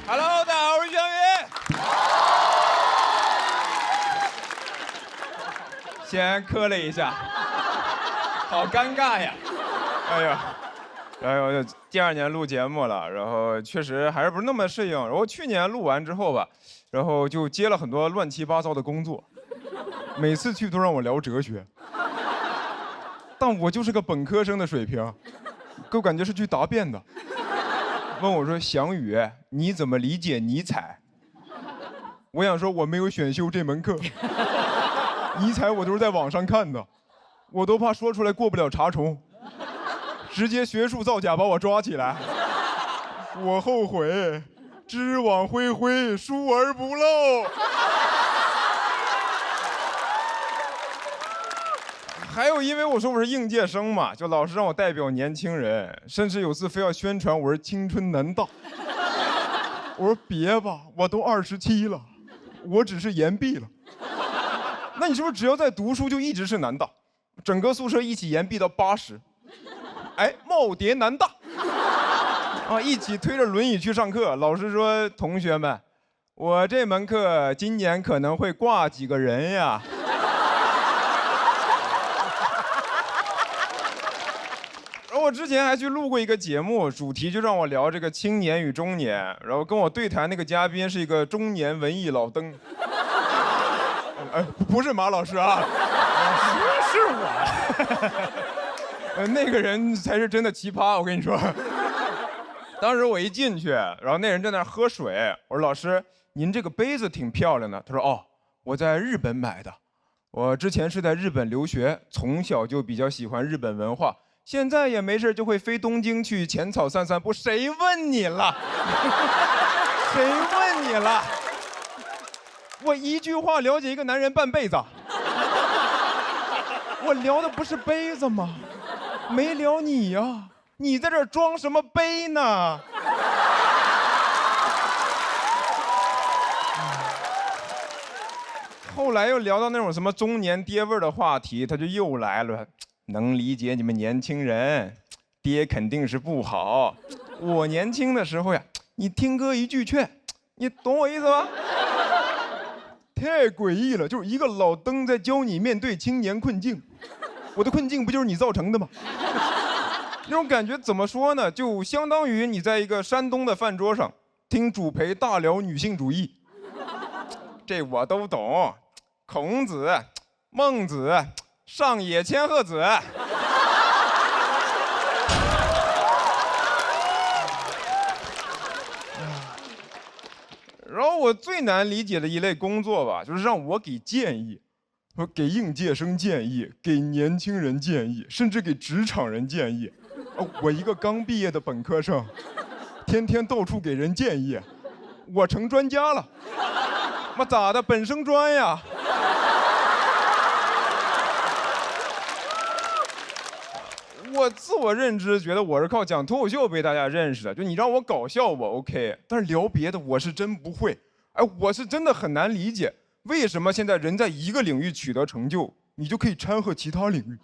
Hello， 大家好，我是江云。先磕了一下，好尴尬呀！哎呀，然后第2年录节目了，然后确实还是不是那么适应。然后去年录完之后吧，然后就接了很多乱七八糟的工作，每次去都让我聊哲学，但我就是个本科生的水平，给我感觉是去答辩的。问我说：“翔宇，你怎么理解尼采？”我想说我没有选修这门课，尼采我都是在网上看的，我都怕说出来过不了查重，直接学术造假把我抓起来。我后悔，知往恢恢，疏而不漏。还有，因为我说我是应届生嘛，就老师让我代表年轻人，甚至有次非要宣传我是青春男大。我说别吧，我都27了，我只是延毕了。那你是不是只要在读书就一直是男大？整个宿舍一起延毕到80，哎，耄耋男大。啊，一起推着轮椅去上课。老师说：“同学们，我这门课今年可能会挂几个人呀。”我之前还去录过一个节目，主题就让我聊这个青年与中年，然后跟我对谈那个嘉宾是一个中年文艺老登，不是马老师啊，是我，那个人才是真的奇葩，我跟你说。当时我一进去，然后那人在那喝水，我说老师，您这个杯子挺漂亮的。他说哦，我在日本买的，我之前是在日本留学，从小就比较喜欢日本文化。现在也没事就会飞东京去浅草散散步。谁问你了？谁问你了？我一句话了解一个男人半辈子。我聊的不是杯子吗？没聊你呀，你在这儿装什么杯呢？后来又聊到那种什么中年爹味儿的话题，他就又来了。能理解你们年轻人，爹肯定是不好。我年轻的时候呀，你听哥一句劝，你懂我意思吗？太诡异了，就是一个老登在教你面对青年困境。我的困境不就是你造成的吗？那种感觉怎么说呢？就相当于你在一个山东的饭桌上听主陪大聊女性主义。这我都懂，孔子、孟子。上野千鹤子，然后我最难理解的一类工作吧，就是让我给建议，我给应届生建议，给年轻人建议，甚至给职场人建议。我一个刚毕业的本科生，天天到处给人建议，我成专家了。妈咋的？本生专呀。我自我认知觉得我是靠讲脱口秀被大家认识的，就你让我搞笑我 OK， 但是聊别的我是真不会。哎，我是真的很难理解为什么现在人在一个领域取得成就，你就可以掺和其他领域。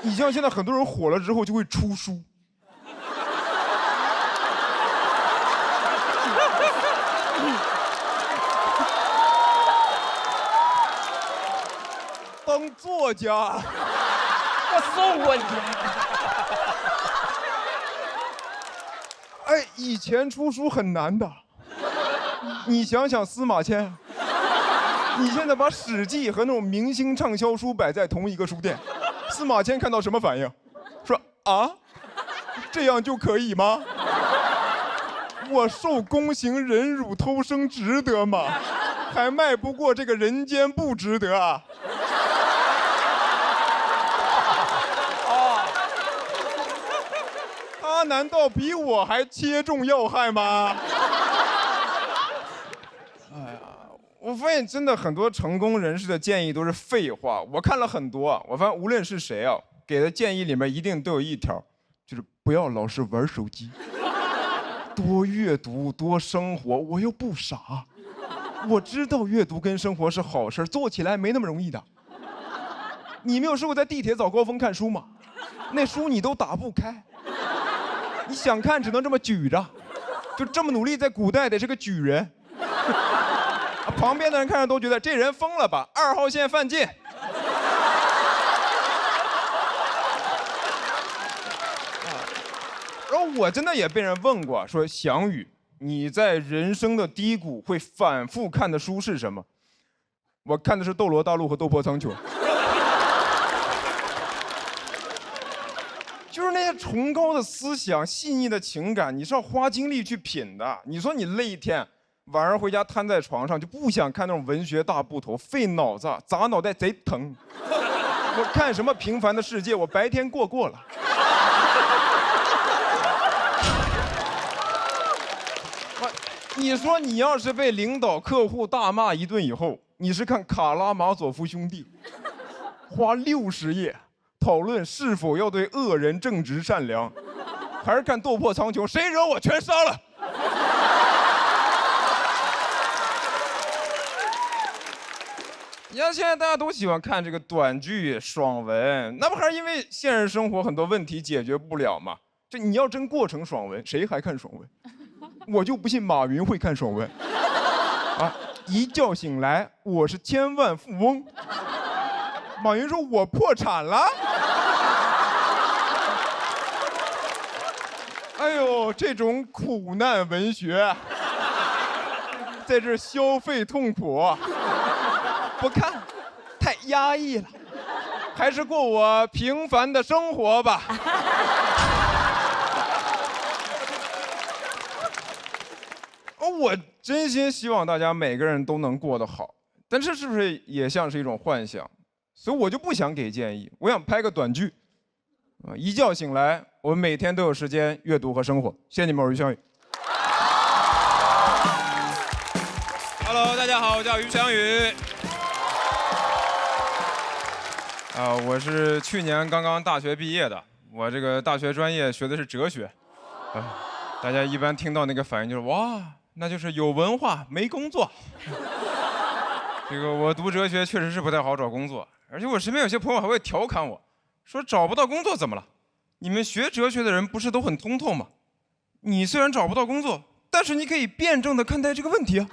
你像现在很多人火了之后就会出书，当作家。我送过你。哎，以前出书很难的，你想想司马迁，你现在把《史记》和那种明星畅销书摆在同一个书店，司马迁看到什么反应？说啊，这样就可以吗？我受宫刑忍辱偷生值得吗？还迈不过这个人间不值得啊！他难道比我还切中要害吗？哎呀，我发现真的很多成功人士的建议都是废话。我看了很多，我发现无论是谁啊，给的建议里面一定都有一条，就是不要老是玩手机，多阅读，多生活。我又不傻，我知道阅读跟生活是好事，做起来没那么容易的。你没有试过在地铁早高峰看书吗？那书你都打不开。你想看只能这么举着，就这么努力，在古代得是个举人。旁边的人看着都觉得这人疯了吧，2号线犯贱。然后我真的也被人问过，说翔宇，你在人生的低谷会反复看的书是什么？我看的是《斗罗大陆》和《斗破苍穹》。就是那些崇高的思想、细腻的情感，你是要花精力去品的。你说你累一天，晚上回家瘫在床上，就不想看那种文学大部头，费脑子，砸脑袋贼疼。我看什么《平凡的世界》，我白天过了。你说你要是被领导、客户大骂一顿以后，你是看《卡拉马佐夫兄弟》，花60页讨论是否要对恶人正直善良，还是看《斗破苍穹》，谁惹我全杀了？你看现在大家都喜欢看这个短剧、爽文，那不还是因为现实生活很多问题解决不了吗？这你要真过成爽文，谁还看爽文？我就不信马云会看爽文。啊，一觉醒来，我是千万富翁。马云说：“我破产了。”哎呦，这种苦难文学，在这消费痛苦，不看，太压抑了，还是过我平凡的生活吧。我真心希望大家每个人都能过得好，但这是不是也像是一种幻想？所以我就不想给建议，我想拍个短剧，一觉醒来，我们每天都有时间阅读和生活。谢谢你们，我是于翔宇。Hello， 大家好，我叫于翔宇。我是去年刚刚大学毕业的，我这个大学专业学的是哲学。大家一般听到那个反应就是哇。那就是有文化没工作。这个我读哲学确实是不太好找工作，而且我身边有些朋友还会调侃我，说找不到工作怎么了？你们学哲学的人不是都很通透吗？你虽然找不到工作，但是你可以辩证的看待这个问题啊。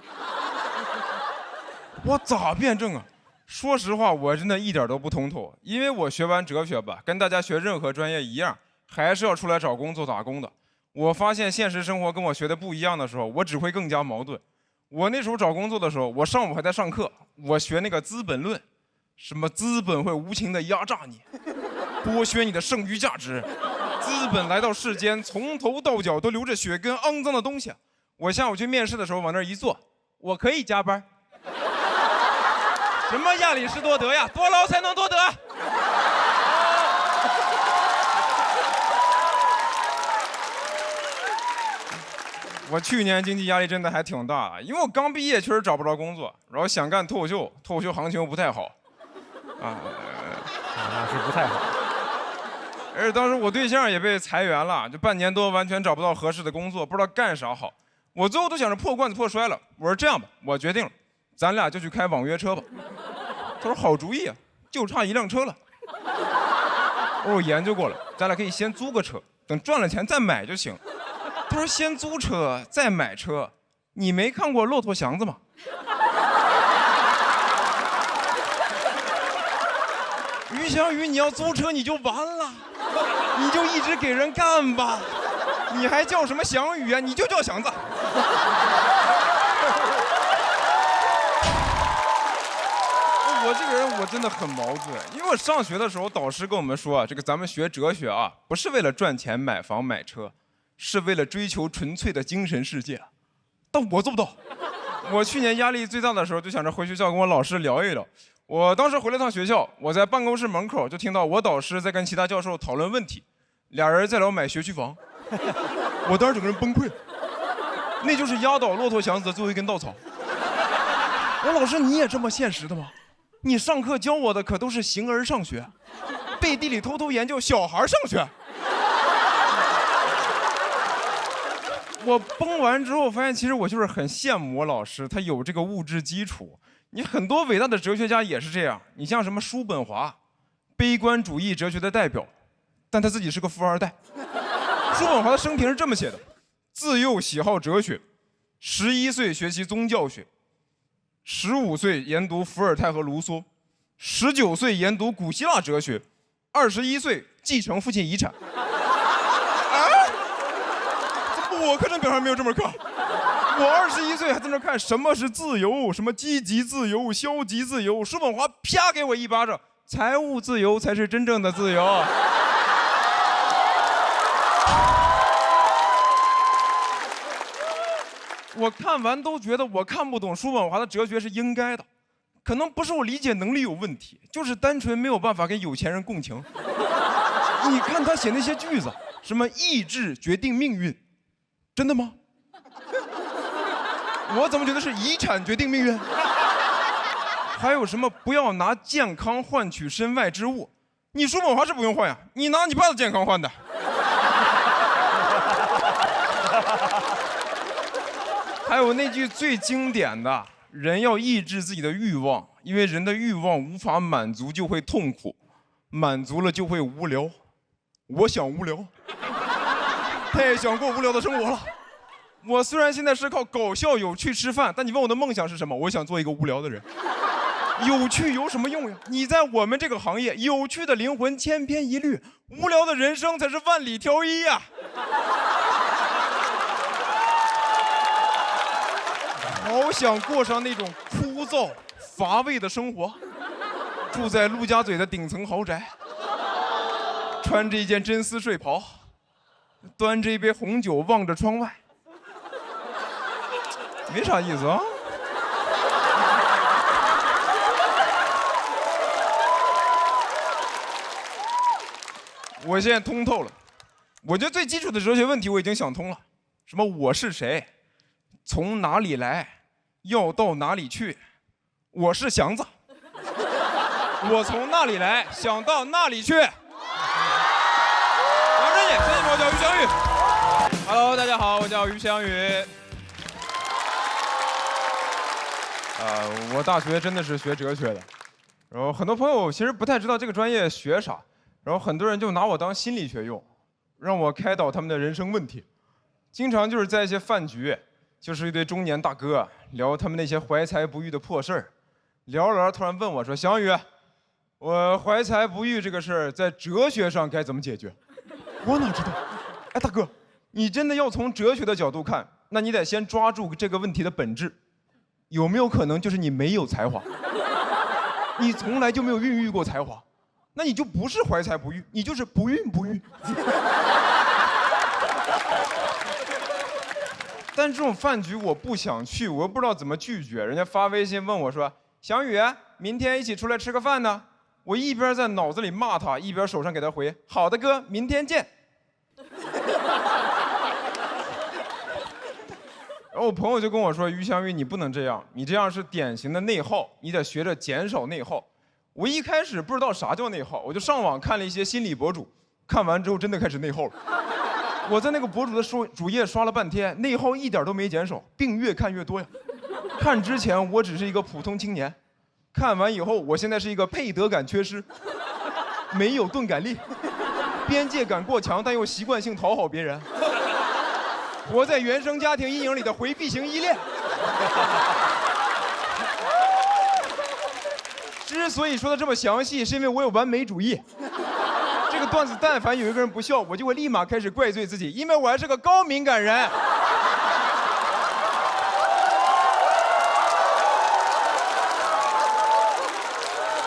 我咋辩证啊？说实话，我真的一点都不通透，因为我学完哲学吧，跟大家学任何专业一样，还是要出来找工作打工的。我发现现实生活跟我学的不一样的时候，我只会更加矛盾。我那时候找工作的时候，我上午还在上课，我学那个《资本论》，什么资本会无情的压榨你，剥削你的剩余价值，资本来到世间，从头到脚都流着血跟肮脏的东西。我下午去面试的时候往那儿一坐，我可以加班。什么亚里士多德呀，多劳才能多得。我去年经济压力真的还挺大，因为我刚毕业，确实找不着工作，然后想干脱口秀，脱口秀行情又不太好，那是不太好。而且当时我对象也被裁员了，就半年多完全找不到合适的工作，不知道干啥好。我最后都想着破罐子破摔了，我说这样吧，我决定了，咱俩就去开网约车吧。他说好主意啊，就差1辆车了。我说我研究过了，咱俩可以先租个车，等赚了钱再买就行。他说先租车再买车，你没看过《骆驼祥子》吗？于翔宇，你要租车你就完了，你就一直给人干吧，你还叫什么翔宇啊？你就叫祥子。我这个人我真的很矛盾，因为我上学的时候导师跟我们说啊，这个咱们学哲学啊，不是为了赚钱买房买车。是为了追求纯粹的精神世界，但我做不到。我去年压力最大的时候，就想着回学校跟我老师聊一聊。我当时回了趟学校，我在办公室门口就听到我导师在跟其他教授讨论问题，俩人在聊买学区房。我当时整个人崩溃了，那就是压倒骆驼祥子的最后一根稻草。我老师，你也这么现实的吗？你上课教我的可都是形而上学，背地里偷偷研究小孩上学。我崩完之后发现，其实我就是很羡慕我老师，他有这个物质基础。你很多伟大的哲学家也是这样，你像什么叔本华，悲观主义哲学的代表，但他自己是个富二代。叔本华的生平是这么写的：自幼喜好哲学，11岁学习宗教学，15岁研读伏尔泰和卢梭，19岁研读古希腊哲学，21岁继承父亲遗产。怎么我课程表上没有这门课？我21岁还在那看什么是自由，什么积极自由、消极自由。叔本华啪给我一巴掌，财务自由才是真正的自由。我看完都觉得我看不懂叔本华的哲学是应该的，可能不是我理解能力有问题，就是单纯没有办法跟有钱人共情。你看他写那些句子，什么意志决定命运，真的吗？我怎么觉得是遗产决定命运？还有什么不要拿健康换取身外之物？你叔本华是不用换呀，你拿你爸的健康换的。还有那句最经典的，人要抑制自己的欲望，因为人的欲望无法满足就会痛苦，满足了就会无聊。我想无聊，太想过无聊的生活了。我虽然现在是靠搞笑有趣吃饭，但你问我的梦想是什么？我想做一个无聊的人。有趣有什么用呀？你在我们这个行业，有趣的灵魂千篇一律，无聊的人生才是万里挑一呀。好想过上那种枯燥乏味的生活，住在陆家嘴的顶层豪宅，穿着一件真丝睡袍，端着一杯红酒望着窗外，没啥意思啊。我现在通透了，我觉得最基础的哲学问题我已经想通了，什么我是谁，从哪里来，要到哪里去？我是祥子，我从那里来，想到那里去。杨振业，先生，我叫于翔宇。Hello， 大家好，我叫于翔宇。我大学真的是学哲学的，然后很多朋友其实不太知道这个专业学啥，然后很多人就拿我当心理学用，让我开导他们的人生问题。经常就是在一些饭局，就是一堆中年大哥聊他们那些怀才不遇的破事儿，聊着聊着突然问我说：“翔宇，我怀才不遇这个事儿在哲学上该怎么解决？”我哪知道？哎，大哥，你真的要从哲学的角度看，那你得先抓住这个问题的本质，有没有可能就是你没有才华，你从来就没有孕育过才华，那你就不是怀才不遇，你就是不孕不育。但这种饭局我不想去，我又不知道怎么拒绝。人家发微信问我说：“翔宇，明天一起出来吃个饭呢？”我一边在脑子里骂他，一边手上给他回：“好的哥，明天见。”然后我朋友就跟我说：“于翔宇，你不能这样，你这样是典型的内耗，你得学着减少内耗。”我一开始不知道啥叫内耗，我就上网看了一些心理博主，看完之后真的开始内耗了。我在那个博主的主页刷了半天，内耗一点都没减少，并越看越多呀。看之前我只是一个普通青年，看完以后我现在是一个配得感缺失，没有钝感力，边界感过强，但又习惯性讨好别人，活在原生家庭阴影里的回避型依恋。之所以说的这么详细，是因为我有完美主义。这个段子但凡有一个人不笑，我就会立马开始怪罪自己，因为我还是个高敏感人。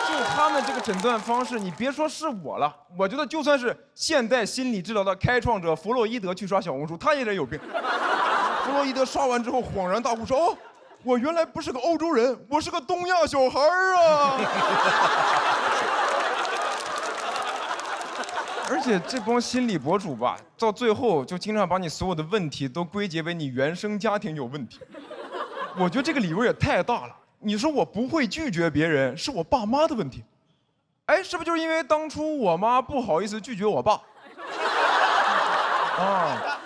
就他们这个诊断方式，你别说是我了，我觉得就算是现代心理治疗的开创者弗洛伊德去刷小红书，他也得有病。弗洛伊德刷完之后恍然大悟说：“哦，我原来不是个欧洲人，我是个东亚小孩啊。”而且这帮心理博主吧，到最后就经常把你所有的问题都归结为你原生家庭有问题。我觉得这个理由也太大了。你说我不会拒绝别人，是我爸妈的问题。哎，是不是就是因为当初我妈不好意思拒绝我爸？啊，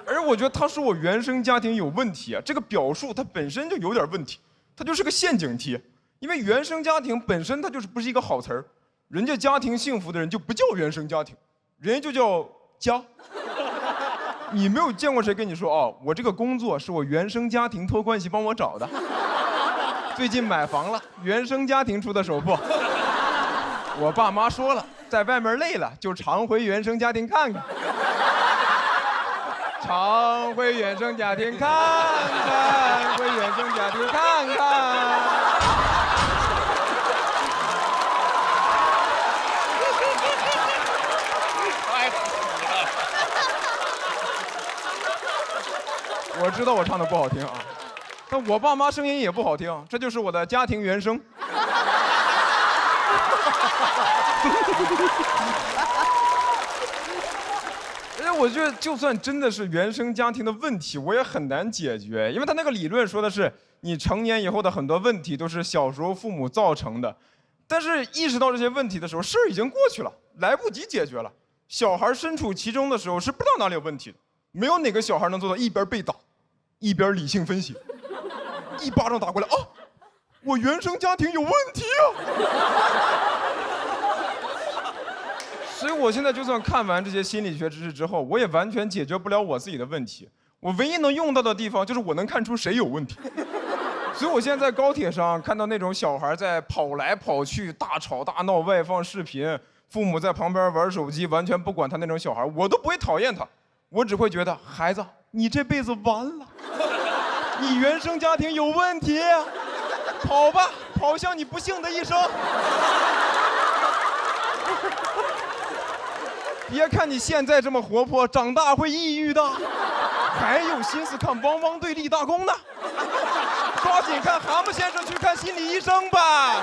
而我觉得他说我原生家庭有问题啊，这个表述它本身就有点问题，它就是个陷阱题。因为原生家庭本身它就是不是一个好词儿。人家家庭幸福的人就不叫原生家庭，人家就叫家。你没有见过谁跟你说哦，我这个工作是我原生家庭托关系帮我找的。最近买房了，原生家庭出的首付。我爸妈说了，在外面累了就常回原生家庭看看。常回原生家庭看看，回原生家庭看看。太苦了。我知道我唱的不好听啊，但我爸妈声音也不好听，这就是我的家庭原声。而且我觉得，就算真的是原生家庭的问题，我也很难解决，因为他那个理论说的是，你成年以后的很多问题都是小时候父母造成的，但是意识到这些问题的时候，事儿已经过去了，来不及解决了。小孩身处其中的时候是不知道哪里有问题的，没有哪个小孩能做到一边被打，一边理性分析，一巴掌打过来，哦，我原生家庭有问题啊。所以我现在就算看完这些心理学知识之后，我也完全解决不了我自己的问题。我唯一能用到的地方就是我能看出谁有问题。所以我现在在高铁上看到那种小孩在跑来跑去、大吵大闹、外放视频，父母在旁边玩手机，完全不管他那种小孩，我都不会讨厌他，我只会觉得孩子，你这辈子完了，你原生家庭有问题，跑吧，跑向你不幸的一生。别看你现在这么活泼，长大会抑郁的，还有心思看汪汪队立大功呢。抓紧看蛤蟆先生去看心理医生吧。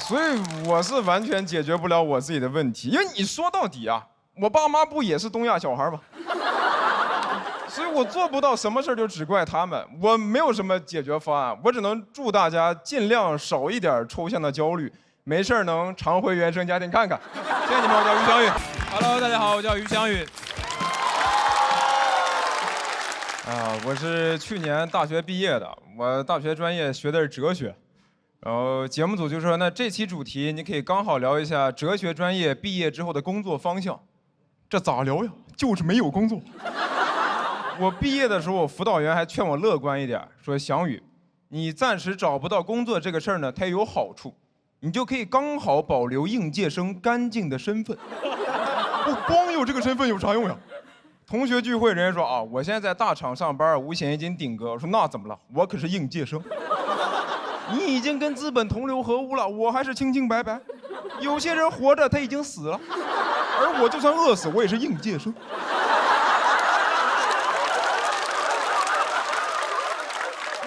所以我是完全解决不了我自己的问题，因为你说到底啊，我爸妈不也是东亚小孩吗？所以我做不到什么事就只怪他们，我没有什么解决方案，我只能祝大家尽量少一点抽象的焦虑，没事能常回原生家庭看看。谢谢你们，我叫于翔宇。Hello， 大家好，我叫于翔宇。我是去年大学毕业的，我大学专业学的是哲学，然后节目组就说，那这期主题你可以刚好聊一下哲学专业毕业之后的工作方向。这咋聊呀？就是没有工作。我毕业的时候，我辅导员还劝我乐观一点，说翔宇，你暂时找不到工作这个事儿呢，它也有好处，你就可以刚好保留应届生干净的身份。我光有这个身份有啥用呀？同学聚会，人家说啊，我现在在大厂上班，五险一金顶格。我说那怎么了？我可是应届生。你已经跟资本同流合污了，我还是清清白白。有些人活着他已经死了，而我就算饿死，我也是应届生。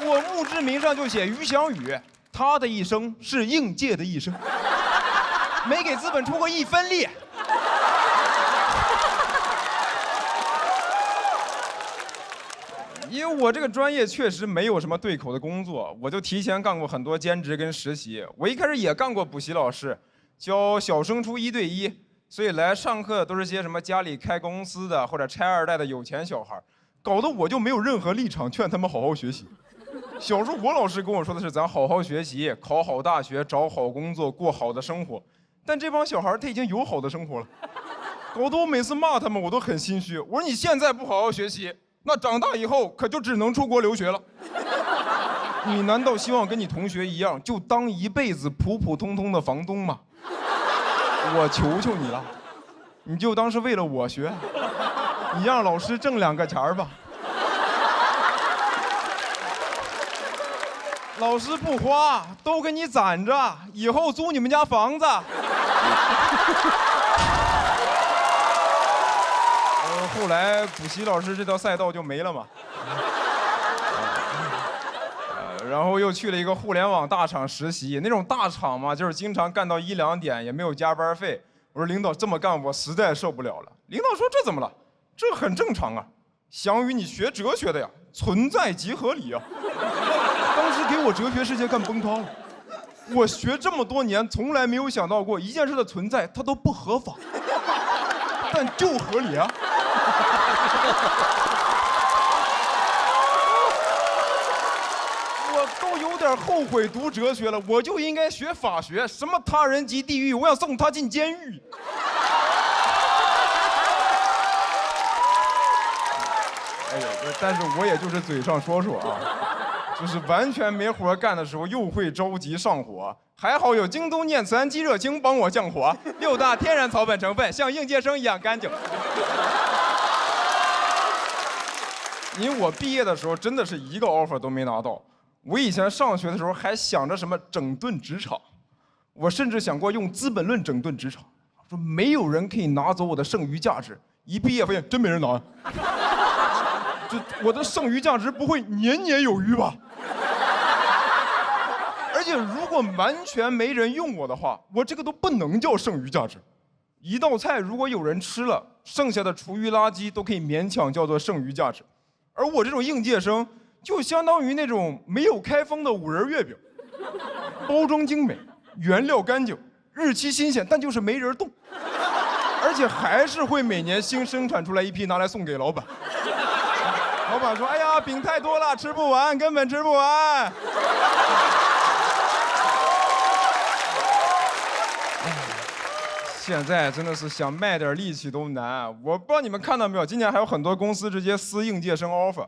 我墓志铭上就写于翔宇，他的一生是应届的一生，没给资本出过一分力。因为我这个专业确实没有什么对口的工作，我就提前干过很多兼职跟实习。我一开始也干过补习老师，教小升初1对1，所以来上课都是些什么家里开公司的或者拆2代的有钱小孩，搞得我就没有任何立场劝他们好好学习。小时候我老师跟我说的是咱好好学习，考好大学，找好工作，过好的生活。但这帮小孩他已经有好的生活了，搞得我每次骂他们我都很心虚。我说你现在不好好学习，那长大以后可就只能出国留学了。你难道希望跟你同学一样，就当一辈子普普通通的房东吗？我求求你了，你就当是为了我学，你让老师挣2个钱儿吧。老师不花，都给你攒着，以后租你们家房子。后来补习老师这条赛道就没了嘛。然后又去了一个互联网大厂实习，那种大厂嘛，就是经常干到1、2点，也没有加班费。我说领导这么干我实在受不了了。领导说这怎么了？这很正常啊。翔宇，你学哲学的呀，存在即合理啊。当时给我哲学世界干崩塌了。我学这么多年，从来没有想到过一件事的存在，它都不合法，但就合理啊。我动都有点后悔读哲学了，我就应该学法学，什么他人即地狱，我想送他进监狱。哎呦，但是我也就是嘴上说说啊，就是完全没活干的时候又会着急上火，还好有京东念慈庵鸡热清帮我降火，6大天然草本成分，像应届生一样干净。因为我毕业的时候真的是一个 offer 都没拿到，我以前上学的时候还想着什么整顿职场，我甚至想过用《资本论》整顿职场，说没有人可以拿走我的剩余价值。一毕业发现真没人拿，就我的剩余价值不会年年有余吧？而且如果完全没人用我的话，我这个都不能叫剩余价值。一道菜如果有人吃了，剩下的厨余垃圾都可以勉强叫做剩余价值。而我这种应届生，就相当于那种没有开封的5仁月饼，包装精美，原料干净，日期新鲜，但就是没人动，而且还是会每年新生产出来一批拿来送给老板。老板说：“哎呀，饼太多了，吃不完，根本吃不完。”现在真的是想卖点力气都难。我不知道你们看到没有，今年还有很多公司直接撕应届生 offer，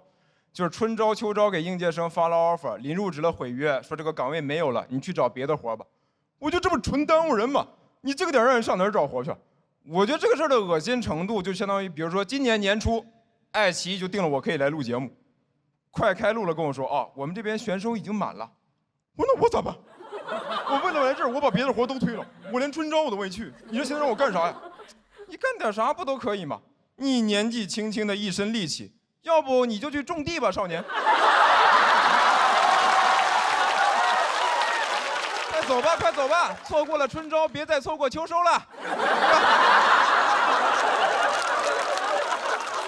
就是春招秋招给应届生发了 offer， 临入职了毁约，说这个岗位没有了，你去找别的活吧。我觉得这不纯耽误人吗？你这个点让人上哪儿找活去？我觉得这个事儿的恶心程度就相当于，比如说今年年初，爱奇艺就定了我可以来录节目，快开录了跟我说啊，我们这边选手已经满了。我说那我咋办？我为了来这儿，我把别的活都推了，我连春招我都没去。你说现在让我干啥呀？你干点啥不都可以吗？你年纪轻轻的一身力气，要不你就去种地吧，少年。快走吧，快走吧，错过了春招，别再错过秋收了。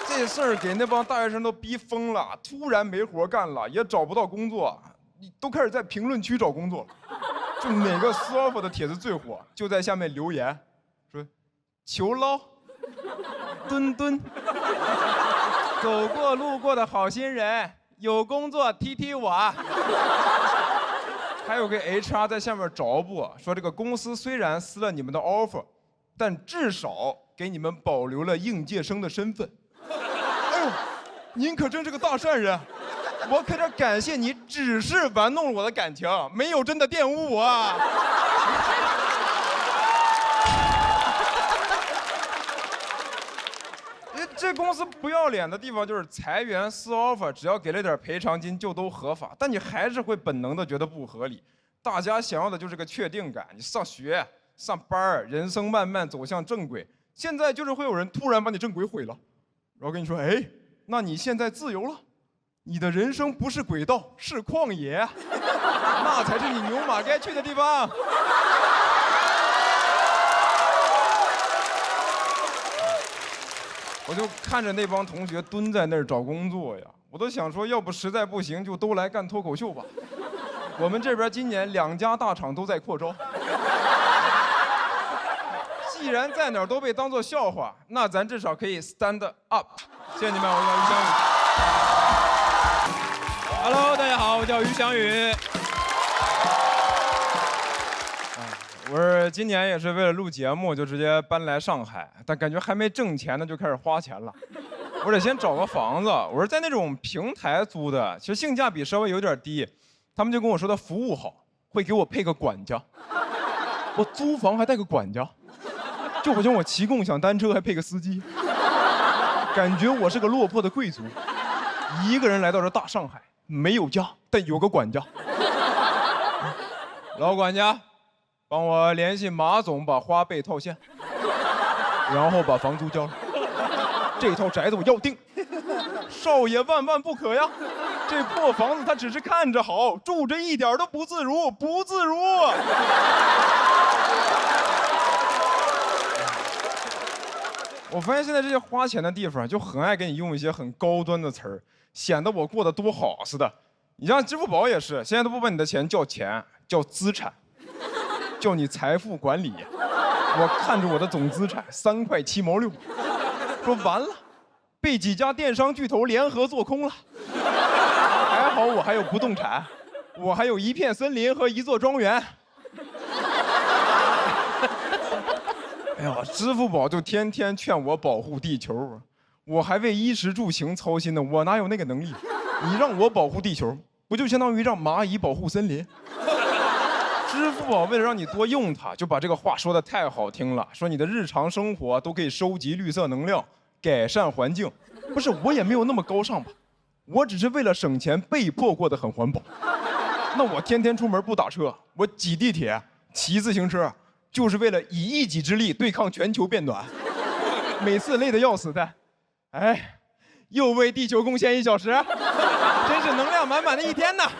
这事儿给那帮大学生都逼疯了，突然没活干了，也找不到工作，都开始在评论区找工作了。就哪个撕 offer 的帖子最火，就在下面留言，说求捞，墩墩，走过路过的好心人，有工作踢踢我。还有个 HR 在下面着补，说这个公司虽然撕了你们的 offer， 但至少给你们保留了应届生的身份。哎呦，您可真是个大善人。我可得感谢你，只是玩弄了我的感情，没有真的玷污我啊！这公司不要脸的地方就是裁员撕 offer， 只要给了点赔偿金就都合法，但你还是会本能的觉得不合理。大家想要的就是个确定感，你上学、上班，人生慢慢走向正轨。现在就是会有人突然把你正轨毁了，然后跟你说：“哎，那你现在自由了。”你的人生不是轨道，是旷野，那才是你牛马该去的地方。我就看着那帮同学蹲在那儿找工作呀，我都想说，要不实在不行，就都来干脱口秀吧。我们这边今年2家大厂都在扩招。既然在哪儿都被当作笑话，那咱至少可以 stand up。谢谢你们，我叫于翔宇。Hello， 大家好，我叫于翔宇。我是今年也是为了录节目，就直接搬来上海，但感觉还没挣钱呢，就开始花钱了。我得先找个房子，我是在那种平台租的，其实性价比稍微有点低。他们就跟我说他服务好，会给我配个管家。我租房还带个管家，就好像我骑共享单车还配个司机，感觉我是个落魄的贵族，一个人来到这大上海。没有家，但有个管家。老管家，帮我联系马总，把花呗套现，然后把房租交了。这套宅子我要定，少爷万万不可呀！这破房子他只是看着好，住着一点都不自如，不自如。我发现现在这些花钱的地方就很爱给你用一些很高端的词儿。显得我过得多好似的。你像支付宝也是，现在都不把你的钱叫钱，叫资产，叫你财富管理。我看着我的总资产3块7毛6，说完了，被几家电商巨头联合做空了。还好我还有不动产，我还有一片森林和一座庄园。哎呀，支付宝就天天劝我保护地球，我还为衣食住行操心呢，我哪有那个能力？你让我保护地球，不就相当于让蚂蚁保护森林？支付宝为了让你多用它，就把这个话说得太好听了，说你的日常生活都可以收集绿色能量，改善环境。不是，我也没有那么高尚吧？我只是为了省钱被迫过得很环保。那我天天出门不打车，我挤地铁、骑自行车，就是为了以一己之力对抗全球变暖。每次累得要死的，哎，又为地球贡献1小时，真是能量满满的一天呐！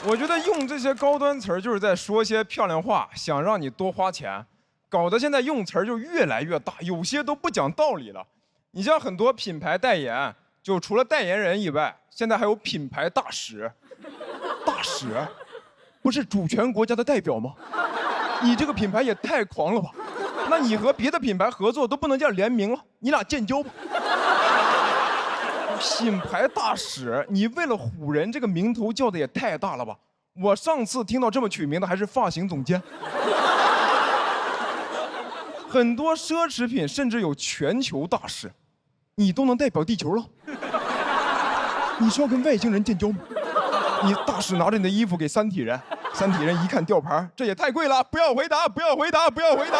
我觉得用这些高端词儿就是在说些漂亮话，想让你多花钱，搞得现在用词儿就越来越大，有些都不讲道理了。你像很多品牌代言，就除了代言人以外，现在还有品牌大使。大使，不是主权国家的代表吗？你这个品牌也太狂了吧！那你和别的品牌合作都不能叫联名了，你俩建交吧。品牌大使，你为了唬人，这个名头叫的也太大了吧！我上次听到这么取名的还是发型总监。很多奢侈品甚至有全球大使，你都能代表地球了。你是要跟外星人建交吗？你大使拿着你的衣服给三体人，三体人一看吊牌，这也太贵了，不要回答，不要回答，不要回答。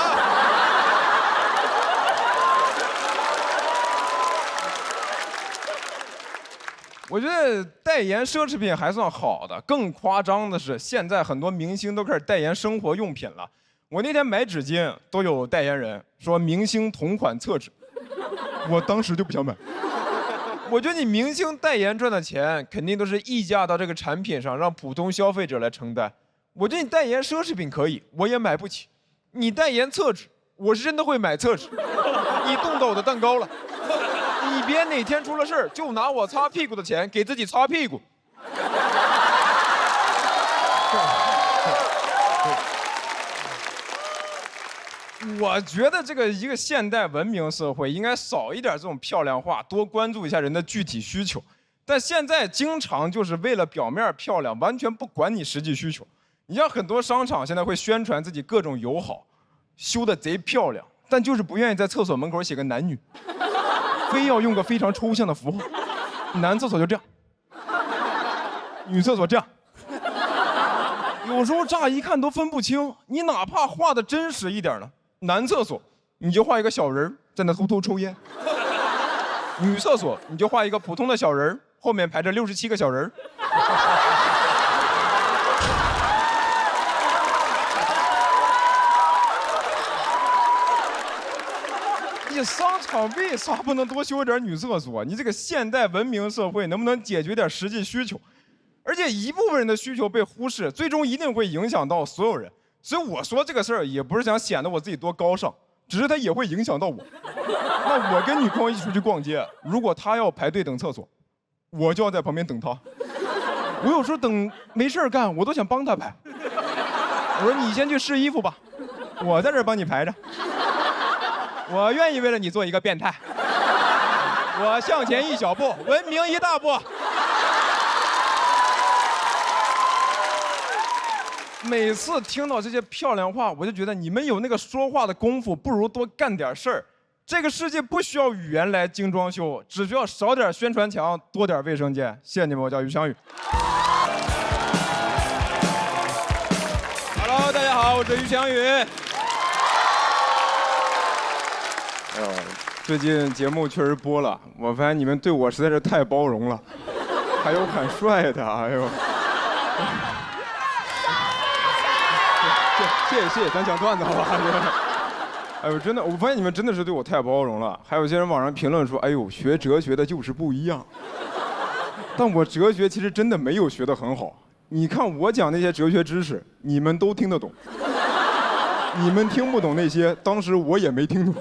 我觉得代言奢侈品还算好的，更夸张的是，现在很多明星都开始代言生活用品了。我那天买纸巾都有代言人说明星同款厕纸，我当时就不想买。我觉得你明星代言赚的钱肯定都是溢价到这个产品上，让普通消费者来承担。我觉得你代言奢侈品可以，我也买不起。你代言厕纸，我是真的会买厕纸。你动到我的蛋糕了。你别哪天出了事儿，就拿我擦屁股的钱给自己擦屁股。我觉得这个一个现代文明社会应该少一点这种漂亮话，多关注一下人的具体需求。但现在经常就是为了表面漂亮，完全不管你实际需求。你像很多商场现在会宣传自己各种友好，修得贼漂亮，但就是不愿意在厕所门口写个男女。非要用个非常抽象的符号，男厕所就这样，女厕所这样，有时候乍一看都分不清。你哪怕画的真实一点呢，男厕所你就画一个小人在那偷偷抽烟，女厕所你就画一个普通的小人，后面排着67个小人。你商场为啥不能多修点女厕所？你这个现代文明社会能不能解决点实际需求？而且一部分人的需求被忽视，最终一定会影响到所有人。所以我说这个事儿也不是想显得我自己多高尚，只是它也会影响到我。那我跟女朋友一起出去逛街，如果她要排队等厕所，我就要在旁边等她。我有时候等没事干，我都想帮她排。我说你先去试衣服吧，我在这儿帮你排着。我愿意为了你做一个变态，我向前1小步，文明1大步。每次听到这些漂亮话，我就觉得你们有那个说话的功夫，不如多干点事儿。这个世界不需要语言来精装修，只需要少点宣传墙，多点卫生间。谢谢你们，我叫于翔宇。Hello， 大家好，我是于翔宇。哎呦，最近节目确实播了，我发现你们对我实在是太包容了，还有喊帅的，哎呦，谢谢，咱讲段子好吧？哎呦，真的，我发现你们真的是对我太包容了。还有些人网上评论说，哎呦，学哲学的就是不一样。但我哲学其实真的没有学得很好。你看我讲那些哲学知识，你们都听得懂，你们听不懂那些，当时我也没听懂。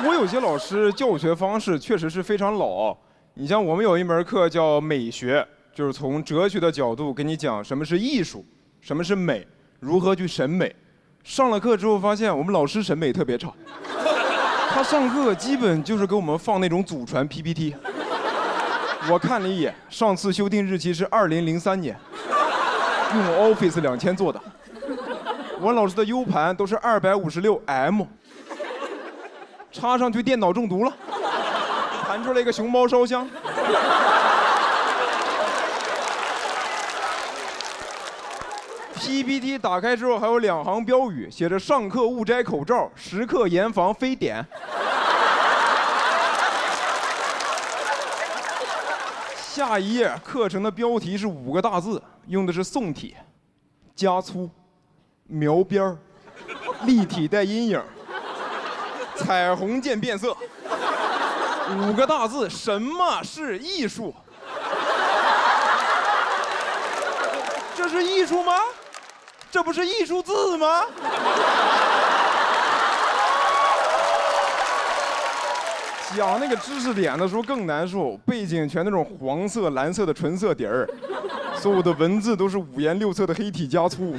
我有些老师教学方式确实是非常老，你像我们有一门课叫美学，就是从哲学的角度跟你讲什么是艺术，什么是美，如何去审美。上了课之后发现我们老师审美特别差，他上课基本就是给我们放那种祖传 PPT。我看了一眼，上次修订日期是2003年，用 Office 2000做的。我老师的 U 盘都是256M， 插上去电脑中毒了，弹出来一个熊猫烧香。PPT 打开之后还有2行标语，写着上课勿摘口罩，时刻严防非典。下一页课程的标题是5个大字，用的是宋体，加粗、描边儿、立体带阴影、彩虹渐变色。5个大字，什么是艺术？这是艺术吗？这不是艺术字吗？讲那个知识点的时候更难受，背景全那种黄色、蓝色的纯色底儿，所有的文字都是5颜6色的黑体加粗，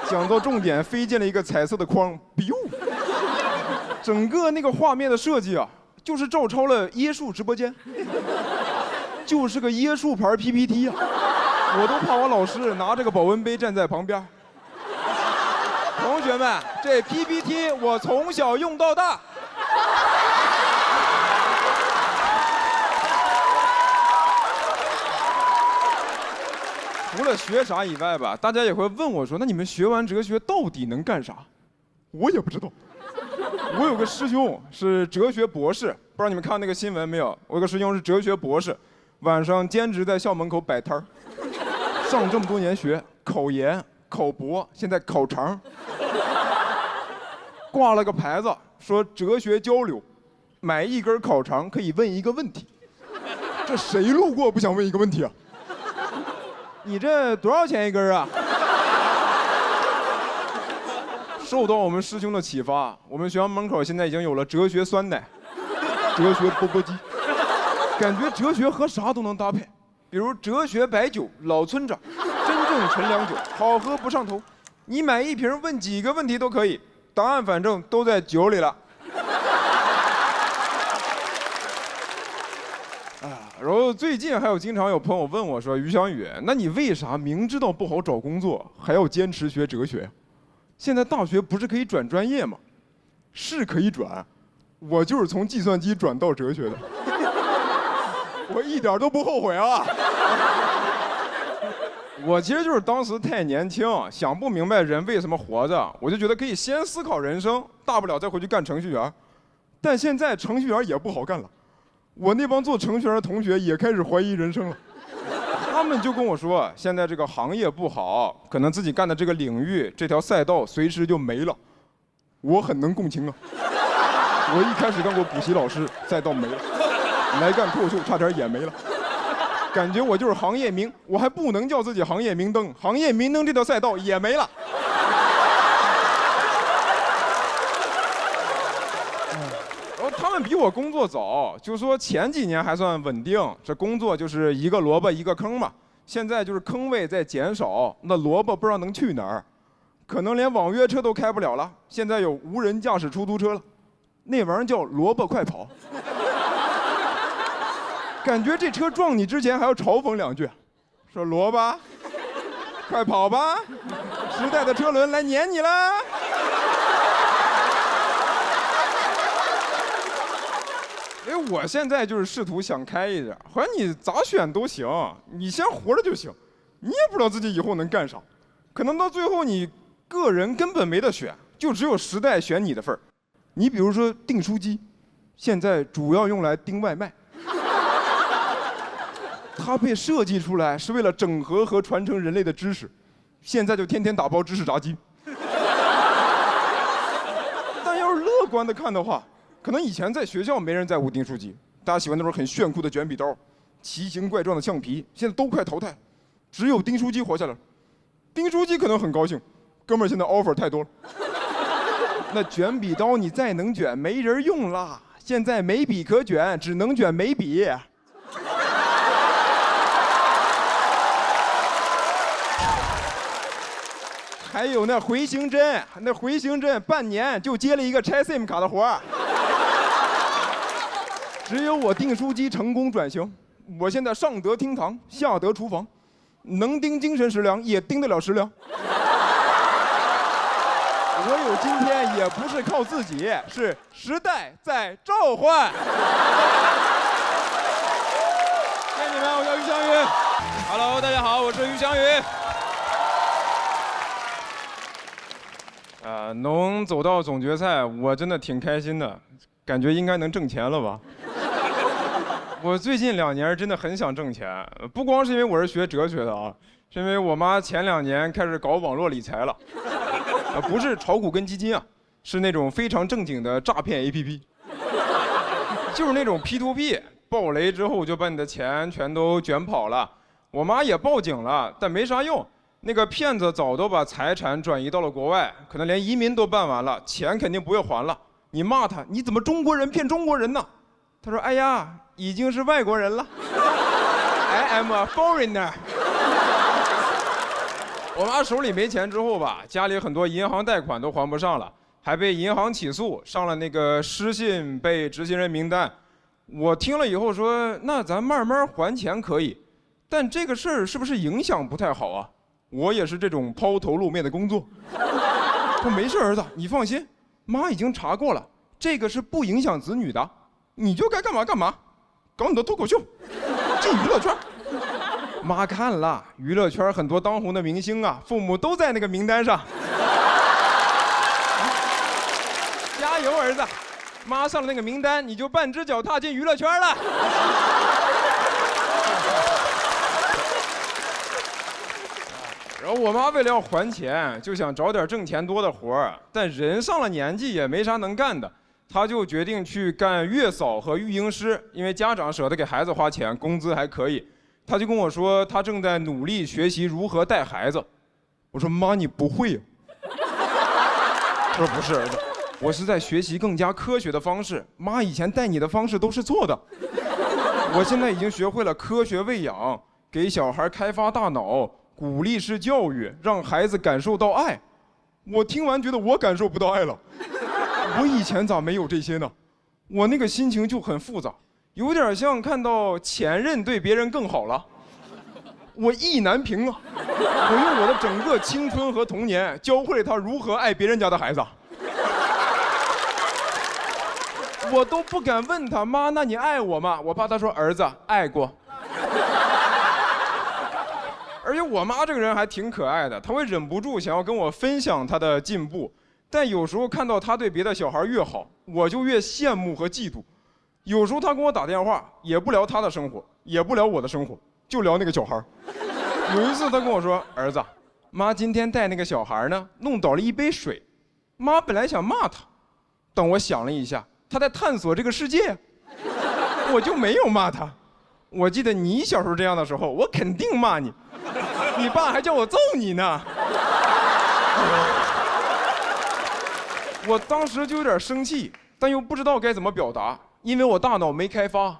讲到重点飞进了一个彩色的框 ，biu， 整个那个画面的设计啊，就是照抄了椰树直播间，就是个椰树牌 PPT 啊，我都怕我老师拿着个保温杯站在旁边。同学们，这 PPT 我从小用到大。除了学啥以外吧，大家也会问我说：“那你们学完哲学到底能干啥？”我也不知道。我有个师兄是哲学博士，不知道你们看那个新闻没有？我有个师兄是哲学博士，晚上兼职在校门口摆摊儿，上这么多年学，考研、考博，现在考肠，挂了个牌子说哲学交流，买1根烤肠可以问1个问题。这谁路过不想问1个问题啊？你这多少钱1根啊？受到我们师兄的启发，我们学校门口现在已经有了哲学酸奶、哲学钵钵鸡，感觉哲学和啥都能搭配，比如哲学白酒、老村长、真正纯粮酒，好喝不上头。你买1瓶，问几个问题都可以，答案反正都在酒里了。然后最近还有经常有朋友问我说：“于翔宇，那你为啥明知道不好找工作，还要坚持学哲学？现在大学不是可以转专业吗？”是可以转，我就是从计算机转到哲学的，我一点都不后悔啊。我其实就是当时太年轻，想不明白人为什么活着，我就觉得可以先思考人生，大不了再回去干程序员。但现在程序员也不好干了。我那帮做程序员的同学也开始怀疑人生了，他们就跟我说，现在这个行业不好，可能自己干的这个领域、这条赛道随时就没了。我很能共情啊，我一开始干过补习老师，赛道没了，来干脱口秀差点也没了，感觉我就是行业明，我还不能叫自己行业明灯，行业明灯这条赛道也没了。他们比我工作早，就说前几年还算稳定，这工作就是1个萝卜1个坑嘛。现在就是坑位在减少，那萝卜不知道能去哪儿，可能连网约车都开不了了。现在有无人驾驶出租车了，那玩意儿叫萝卜快跑。感觉这车撞你之前还要嘲讽2句，说萝卜，快跑吧，时代的车轮来撵你啦。因为我现在就是试图想开一点，好像你咋选都行，你先活着就行，你也不知道自己以后能干啥，可能到最后你个人根本没得选，就只有时代选你的份儿。你比如说订书机，现在主要用来订外卖，它被设计出来是为了整合和传承人类的知识，现在就天天打包芝士炸鸡。但要是乐观的看的话，可能以前在学校没人在乎订书机，大家喜欢那种很炫酷的卷笔刀、奇形怪状的橡皮，现在都快淘汰，只有订书机活下来了。订书机可能很高兴，哥们儿现在 offer 太多了。那卷笔刀你再能卷，没人用啦。现在没笔可卷，只能卷眉笔。还有那回形针，那回形针半年就接了一个拆 SIM 卡的活儿。只有我订书机成功转型，我现在上得厅堂，下得厨房，能盯精神食粮，也盯得了食粮。我有今天也不是靠自己，是时代在召唤。谢谢你们，我叫于翔宇。Hello， 大家好，我是于翔宇。能走到总决赛，我真的挺开心的，感觉应该能挣钱了吧？我最近2年真的很想挣钱，不光是因为我是学哲学的啊，是因为我妈前2年开始搞网络理财了，不是炒股跟基金啊，是那种非常正经的诈骗 APP， 就是那种 P2P， 爆雷之后就把你的钱全都卷跑了。我妈也报警了，但没啥用。那个骗子早都把财产转移到了国外，可能连移民都办完了，钱肯定不会还了。你骂他，你怎么中国人骗中国人呢？他说：“哎呀，已经是外国人了。I am a foreigner。”我妈手里没钱之后吧，家里很多银行贷款都还不上了，还被银行起诉，上了那个失信被执行人名单。我听了以后说：“那咱慢慢还钱可以，但这个事儿是不是影响不太好啊？”我也是这种抛头露面的工作。说没事，儿子，你放心，妈已经查过了，这个是不影响子女的，你就该干嘛干嘛，搞你的脱口秀，进娱乐圈。妈看了，娱乐圈很多当红的明星啊，父母都在那个名单上。加油，儿子，妈上了那个名单，你就半只脚踏进娱乐圈了。然后我妈为了要还钱，就想找点挣钱多的活儿，但人上了年纪也没啥能干的，她就决定去干月嫂和育婴师，因为家长舍得给孩子花钱，工资还可以。她就跟我说，她正在努力学习如何带孩子。我说妈，你不会呀？她说不是，儿子，我是在学习更加科学的方式。妈以前带你的方式都是错的，我现在已经学会了科学喂养，给小孩开发大脑。鼓励式教育，让孩子感受到爱。我听完觉得我感受不到爱了。我以前咋没有这些呢？我那个心情就很复杂，有点像看到前任对别人更好了。我意难平啊！我用我的整个青春和童年教会了他如何爱别人家的孩子。我都不敢问他妈，那你爱我吗？我怕他说儿子爱过。而且我妈这个人还挺可爱的，她会忍不住想要跟我分享她的进步，但有时候看到她对别的小孩越好，我就越羡慕和嫉妒。有时候她跟我打电话，也不聊她的生活，也不聊我的生活，就聊那个小孩。有一次她跟我说：“儿子，妈今天带那个小孩呢，弄倒了一杯水。妈本来想骂他，但我想了一下，他在探索这个世界，我就没有骂他。我记得你小时候这样的时候，我肯定骂你。你爸还叫我揍你呢。”我当时就有点生气，但又不知道该怎么表达，因为我大脑没开发。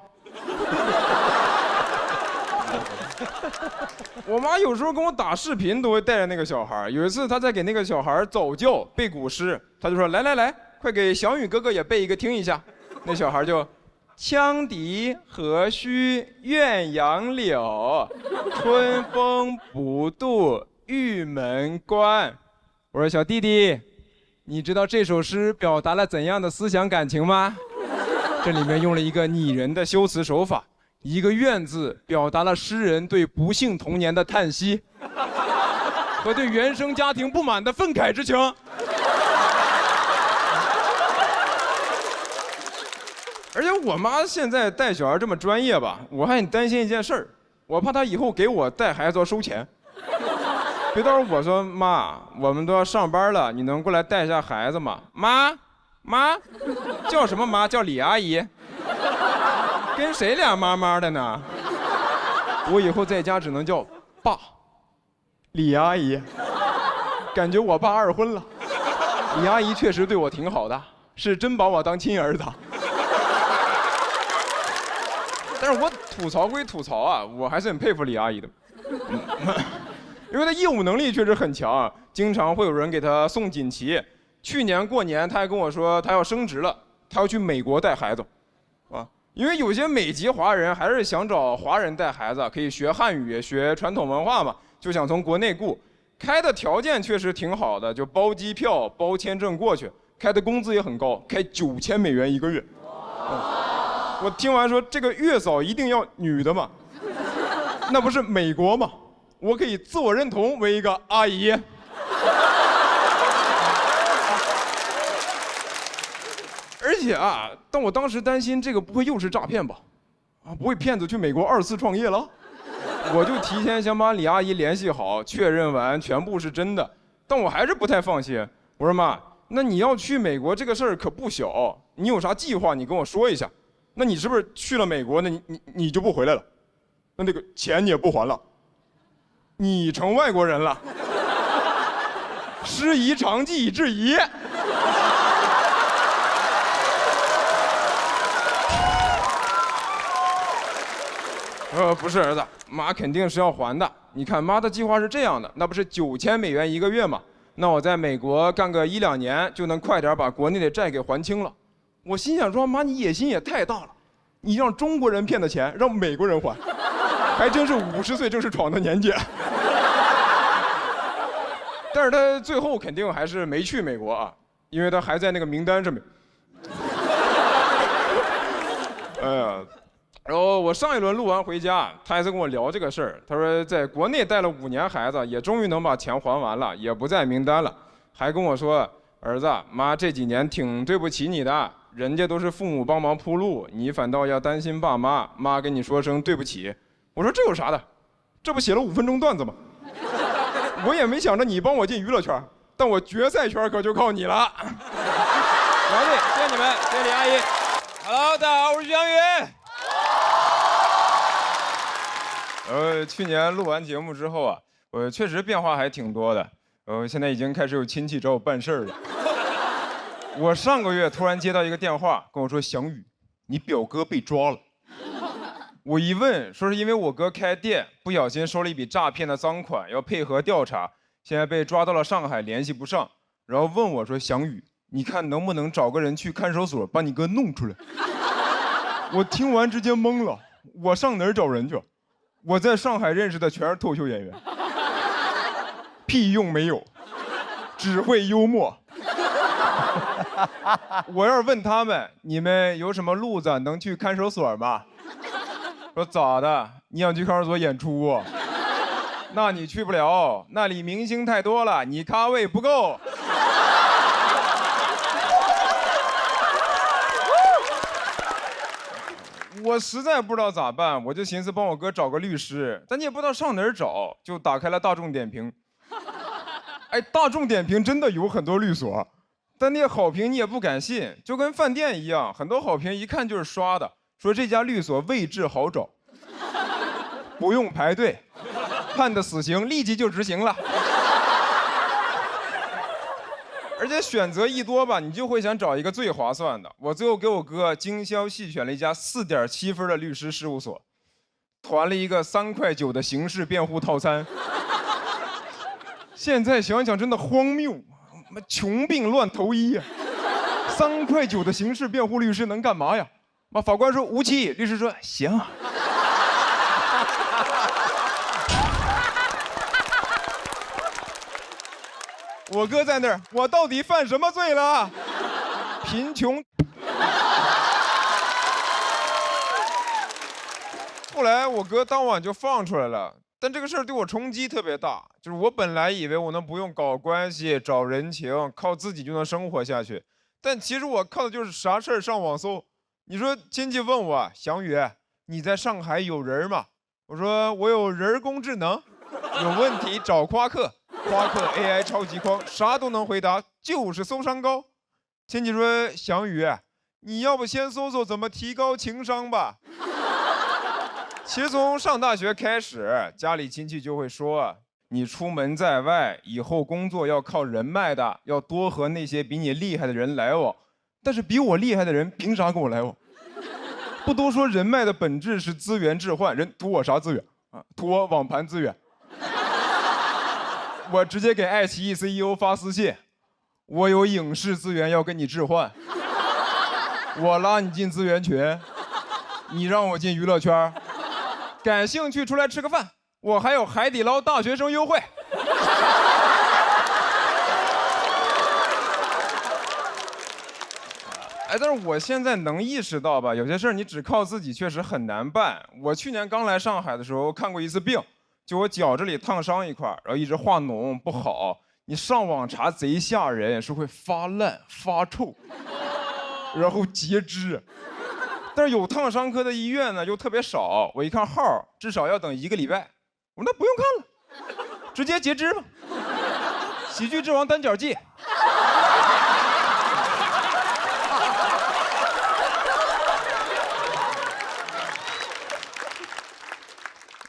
我妈有时候跟我打视频都会带着那个小孩。有一次她在给那个小孩早教背古诗，她就说：“来来来，快给小雨哥哥也背一个听一下。”那小孩就。羌笛何须怨杨柳，春风不度玉门关。我说小弟弟，你知道这首诗表达了怎样的思想感情吗？这里面用了一个拟人的修辞手法，一个怨字表达了诗人对不幸童年的叹息和对原生家庭不满的愤慨之情。而且我妈现在带小孩这么专业吧，我还很担心一件事儿，我怕她以后给我带孩子要收钱。别到时候我说妈，我们都要上班了，你能过来带一下孩子吗？妈，叫什么妈？叫李阿姨？跟谁俩妈妈的呢？我以后在家只能叫爸，李阿姨。感觉我爸二婚了。李阿姨确实对我挺好的，是真把我当亲儿子。但是我吐槽归吐槽啊，我还是很佩服李阿姨的，因为她业务能力确实很强啊，经常会有人给她送锦旗。去年过年，她还跟我说她要升职了，她要去美国带孩子，啊，因为有些美籍华人还是想找华人带孩子，可以学汉语、学传统文化嘛，就想从国内雇。开的条件确实挺好的，就包机票、包签证过去，开的工资也很高，开$9000一个月。我听完说这个月嫂一定要女的嘛，那不是美国吗？我可以自我认同为一个阿姨。而且啊，但我当时担心这个不会又是诈骗吧？啊，不会骗子去美国2次创业了？我就提前想把李阿姨联系好，确认完全部是真的，但我还是不太放心。我说妈，那你要去美国这个事儿可不小，你有啥计划你跟我说一下。那你是不是去了美国，那你就不回来了？那个钱你也不还了？你成外国人了？师夷长技以制夷。不是儿子，妈肯定是要还的。你看妈的计划是这样的，那不是$9000一个月吗？那我在美国干个1、2年，就能快点把国内的债给还清了。我心想说，妈你野心也太大了，你让中国人骗的钱让美国人还，还真是50岁正是闯的年纪。但是他最后肯定还是没去美国啊，因为他还在那个名单上面。哎呀。然后我上一轮录完回家，他还在跟我聊这个事儿。他说在国内带了5年孩子，也终于能把钱还完了，也不在名单了。还跟我说，儿子，妈这几年挺对不起你的，人家都是父母帮忙铺路，你反倒要担心爸妈，妈跟你说声对不起。我说这有啥的，这不写了5分钟段子吗？我也没想着你帮我进娱乐圈，但我决赛圈可就靠你了。王队，谢谢你们，谢谢李阿姨。Hello， 大家好，我是徐翔宇。去年录完节目之后啊，我确实变化还挺多的。现在已经开始有亲戚找我办事儿了。我上个月突然接到一个电话，跟我说翔宇，你表哥被抓了。我一问，说是因为我哥开店不小心收了一笔诈骗的赃款，要配合调查，现在被抓到了上海，联系不上。然后问我说，翔宇，你看能不能找个人去看守所把你哥弄出来？我听完直接懵了，我上哪儿找人去？我在上海认识的全是脱口秀演员，屁用没有，只会幽默。我要是问他们，你们有什么路子能去看守所吗？说咋的？你想去看守所演出啊？那你去不了，那里明星太多了，你咖位不够。我实在不知道咋办，我就寻思帮我哥找个律师，但你也不知道上哪儿找，就打开了大众点评。哎，大众点评真的有很多律所，但那好评你也不敢信，就跟饭店一样，很多好评一看就是刷的，说这家律所位置好找，不用排队，判的死刑立即就执行了。而且选择一多吧，你就会想找一个最划算的。我最后给我哥精挑细选了一家4.7分的律师事务所，团了一个3.9块的刑事辩护套餐。现在想想真的荒谬，穷病乱投医呀！3.9块的刑事辩护律师能干嘛呀？法官说无期，律师说行。我哥在那儿，我到底犯什么罪了？贫穷。后来我哥当晚就放出来了，但这个事儿对我冲击特别大。就是我本来以为我能不用搞关系、找人情，靠自己就能生活下去，但其实我靠的就是啥事儿上网搜。你说亲戚问我，翔宇，你在上海有人吗？我说我有人工智能，有问题找夸克。夸克 AI 超级框，啥都能回答，就是搜商高。亲戚说，翔宇，你要不先搜搜怎么提高情商吧？其实从上大学开始，家里亲戚就会说，你出门在外，以后工作要靠人脉的，要多和那些比你厉害的人来往。但是比我厉害的人凭啥跟我来往？不都说人脉的本质是资源置换，人图我啥资源啊？图我网盘资源。我直接给爱奇艺 CEO 发私信，我有影视资源要跟你置换，我拉你进资源群，你让我进娱乐圈，感兴趣出来吃个饭，我还有海底捞大学生优惠。哎，但是我现在能意识到吧，有些事儿你只靠自己确实很难办。我去年刚来上海的时候看过一次病，就我脚这里烫伤一块，然后一直化脓不好。你上网查贼吓人，是会发烂发臭，然后截肢。但是有烫伤科的医院呢又特别少，我一看号至少要等1个礼拜，我说那不用看了，直接截肢吧。喜剧之王单脚记。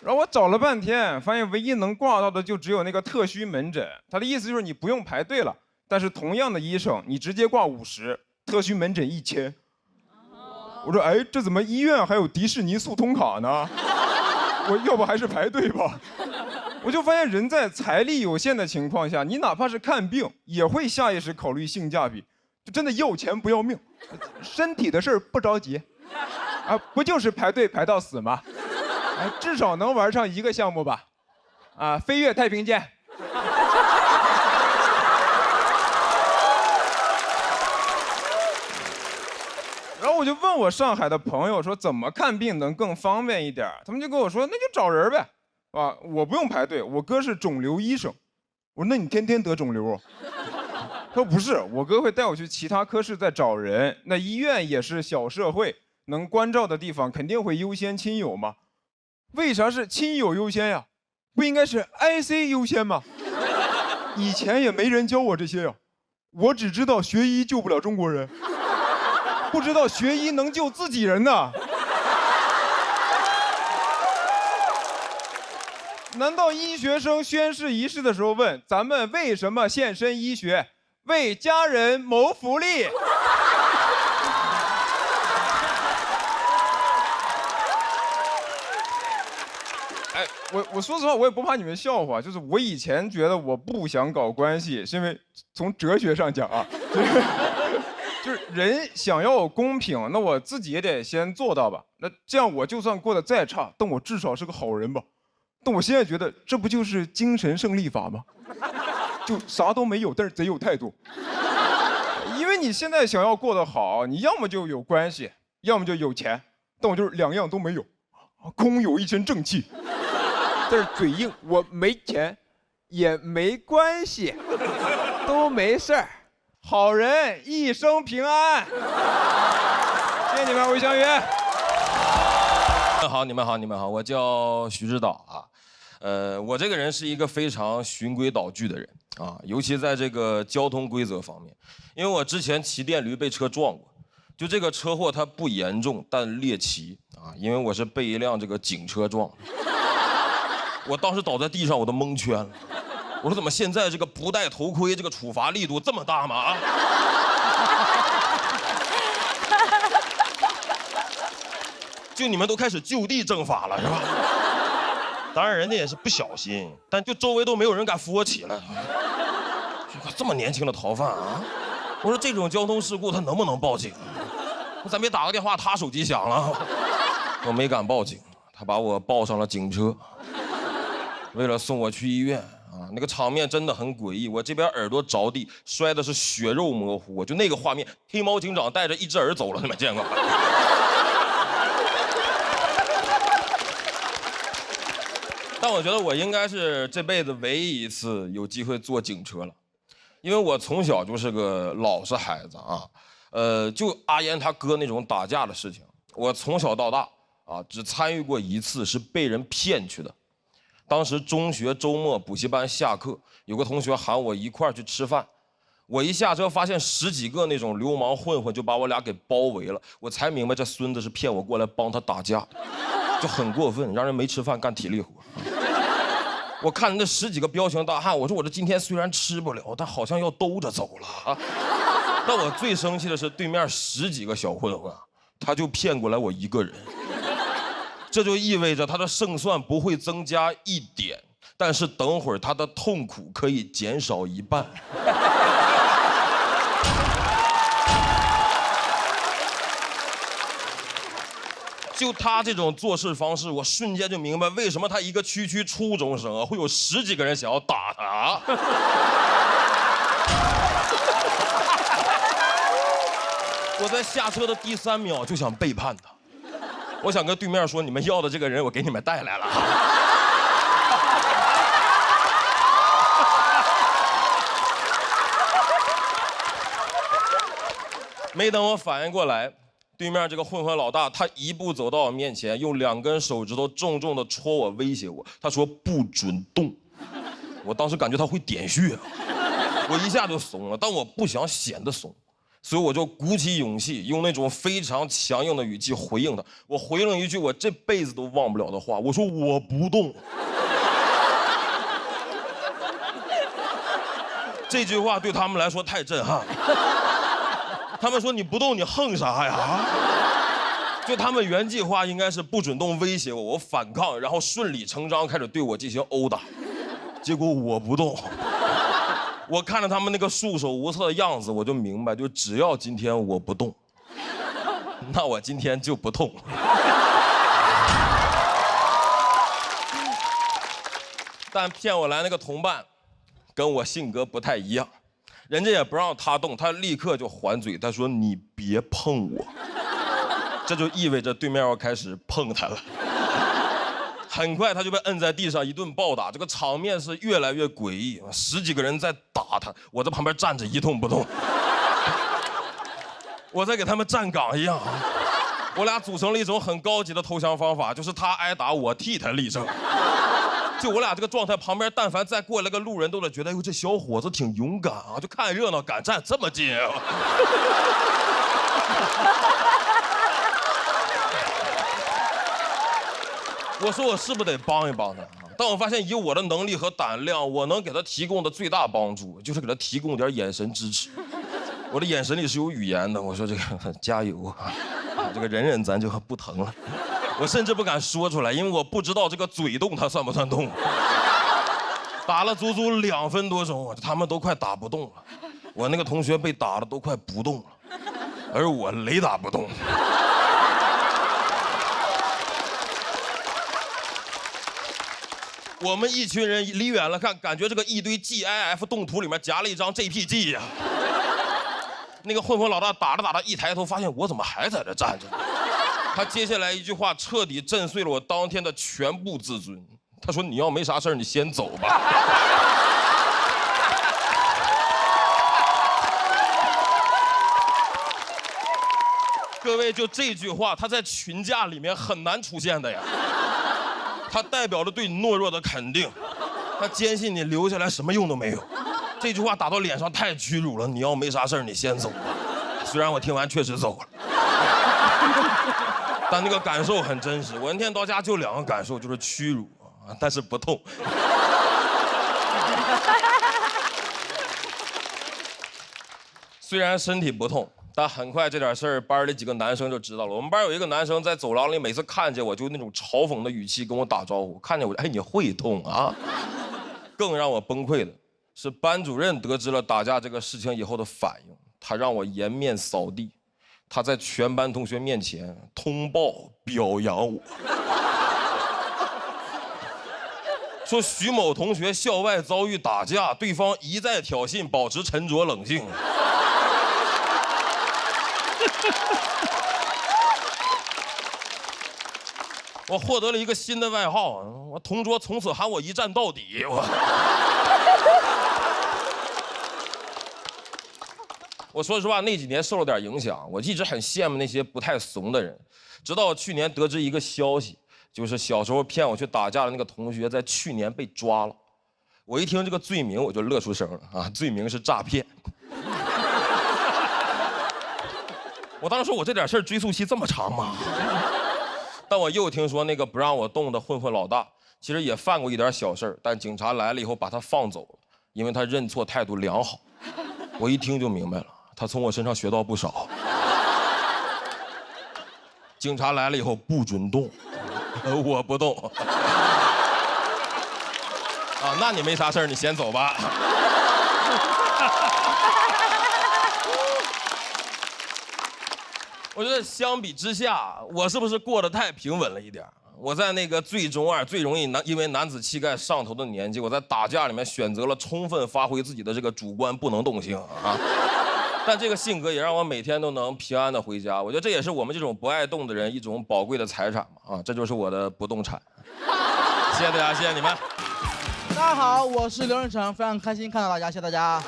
然后我找了半天，发现唯一能挂到的就只有那个特需门诊。他的意思就是你不用排队了，但是同样的医生，你直接挂50，特需门诊1000。我说，哎，这怎么医院还有迪士尼速通卡呢？我要不还是排队吧。我就发现人在财力有限的情况下，你哪怕是看病，也会下意识考虑性价比，就真的要钱不要命。身体的事儿不着急，啊，不就是排队排到死吗？哎，至少能玩上1个项目吧，啊，飞越太平间。然后我就问我上海的朋友说，怎么看病能更方便一点？他们就跟我说，那就找人呗，啊，我不用排队，我哥是肿瘤医生。我说，那你天天得肿瘤？他说不是，我哥会带我去其他科室再找人。那医院也是小社会，能关照的地方肯定会优先亲友嘛。为啥是亲友优先呀？不应该是 IC 优先吗？以前也没人教我这些呀，我只知道学医救不了中国人，不知道学医能救自己人呢。难道医学生宣誓仪式的时候问咱们为什么献身医学？为家人谋福利。哎，我说实话，我也不怕你们笑话，就是我以前觉得我不想搞关系，是因为从哲学上讲啊，就是人想要公平，那我自己也得先做到吧。那这样我就算过得再差，但我至少是个好人吧。但我现在觉得这不就是精神胜利法吗？就啥都没有，但是贼有态度。因为你现在想要过得好，你要么就有关系，要么就有钱，但我就是2样都没有，空有一身正气。但是嘴硬，我没钱，也没关系，都没事儿，好人一生平安。谢谢你们，魏香云。好，你们好，你们好，我叫徐指导啊。我这个人是一个非常循规蹈矩的人啊，尤其在这个交通规则方面，因为我之前骑电驴被车撞过，就这个车祸它不严重，但猎奇啊，因为我是被一辆这个警车撞的。我当时倒在地上，我都蒙圈了。我说怎么现在这个不戴头盔，这个处罚力度这么大吗？啊！就你们都开始就地正法了是吧？当然人家也是不小心，但就周围都没有人敢扶我起来。这么年轻的逃犯啊！我说这种交通事故他能不能报警？咱别打个电话，他手机响了。我没敢报警，他把我抱上了警车。为了送我去医院啊，那个场面真的很诡异。我这边耳朵着地，摔的是血肉模糊，就那个画面，黑猫警长带着一只耳走了，你们见过？但我觉得我应该是这辈子唯一一次有机会坐警车了，因为我从小就是个老实孩子啊。就阿烟他哥那种打架的事情，我从小到大啊只参与过一次，是被人骗去的。当时中学周末补习班下课，有个同学喊我一块儿去吃饭，我一下车发现10几个那种流氓混混就把我俩给包围了，我才明白这孙子是骗我过来帮他打架的，就很过分，让人没吃饭干体力活。我看那10几个彪形大汉，我说我这今天虽然吃不了，但好像要兜着走了啊。但我最生气的是对面10几个小混混，他就骗过来我一个人。这就意味着他的胜算不会增加1点，但是等会儿他的痛苦可以减少1半。就他这种做事方式，我瞬间就明白为什么他一个区初中生啊，会有10几个人想要打他。我在下车的第3秒就想背叛他，我想跟对面说：“你们要的这个人，我给你们带来了。”没等我反应过来，对面这个混混老大，他一步走到我面前，用2根手指头重重的戳我，威胁我。他说：“不准动。”我当时感觉他会点穴，我一下就怂了，但我不想显得怂，所以我就鼓起勇气，用那种非常强硬的语气回应他。我回了一句我这辈子都忘不了的话，我说：“我不动。”这句话对他们来说太震撼了。他们说：“你不动，你横啥呀？”就他们原计划应该是不准动，威胁我，我反抗，然后顺理成章开始对我进行殴打。结果我不动，我看着他们那个束手无策的样子，我就明白，就只要今天我不动，那我今天就不痛。但骗我来那个同伴，跟我性格不太一样。人家也不让他动，他立刻就还嘴，他说：“你别碰我。”这就意味着对面要开始碰他了。很快他就被摁在地上一顿暴打，这个场面是越来越诡异，10几个人在打他，我在旁边站着一动不动，我在给他们站岗一样。我俩组成了一种很高级的投降方法，就是他挨打，我替他立正。就我俩这个状态，旁边但凡再过来个路人，都得觉得，哎呦，这小伙子挺勇敢啊，就看热闹，敢站这么近啊。我说我是不是得帮一帮他？但我发现以我的能力和胆量，我能给他提供的最大帮助，就是给他提供点眼神支持。我的眼神里是有语言的，我说这个加油啊，这个忍咱就不疼了。我甚至不敢说出来，因为我不知道这个嘴动它算不算动。打了足足2分多钟，他们都快打不动了。我那个同学被打的都快不动了，而我雷打不动。我们一群人离远了看，感觉这个一堆 GIF 动图里面夹了一张 JPG 呀。那个混混老大打着打着，一抬头发现我怎么还在这站着。他接下来一句话彻底震碎了我当天的全部自尊。他说：“你要没啥事儿，你先走吧。”各位，就这句话，他在群架里面很难出现的呀。他代表着对你懦弱的肯定，他坚信你留下来什么用都没有。这句话打到脸上太屈辱了。你要没啥事儿，你先走吧。虽然我听完确实走了。但那个感受很真实，我那天到家就2个感受，就是屈辱啊，但是不痛。虽然身体不痛，但很快这点事儿，班里几个男生就知道了。我们班有一个男生在走廊里，每次看见我就那种嘲讽的语气跟我打招呼，看见我，哎，你会痛啊？更让我崩溃的是，班主任得知了打架这个事情以后的反应，他让我颜面扫地。他在全班同学面前通报表扬我，说徐某同学校外遭遇打架，对方一再挑衅，保持沉着冷静。我获得了一个新的外号，我同桌从此喊我一战到底。我说实话，那几年受了点影响，我一直很羡慕那些不太怂的人。直到去年得知一个消息，就是小时候骗我去打架的那个同学，在去年被抓了。我一听这个罪名，我就乐出声了啊！罪名是诈骗。我当时说，我这点事儿追溯期这么长吗？但我又听说那个不让我动的混混老大，其实也犯过一点小事儿，但警察来了以后把他放走了，因为他认错态度良好。我一听就明白了。他从我身上学到不少。警察来了以后不准动，我不动。啊，那你没啥事儿，你先走吧。我觉得相比之下，我是不是过得太平稳了一点？我在那个最中二、最容易因为男子气概上头的年纪，我在打架里面选择了充分发挥自己的这个主观不能动性啊。但这个性格也让我每天都能平安的回家。我觉得这也是我们这种不爱动的人一种宝贵的财产嘛啊，这就是我的不动产。谢谢大家，谢谢你们。大家好，我是刘润成，非常开心看到大家，谢谢大家。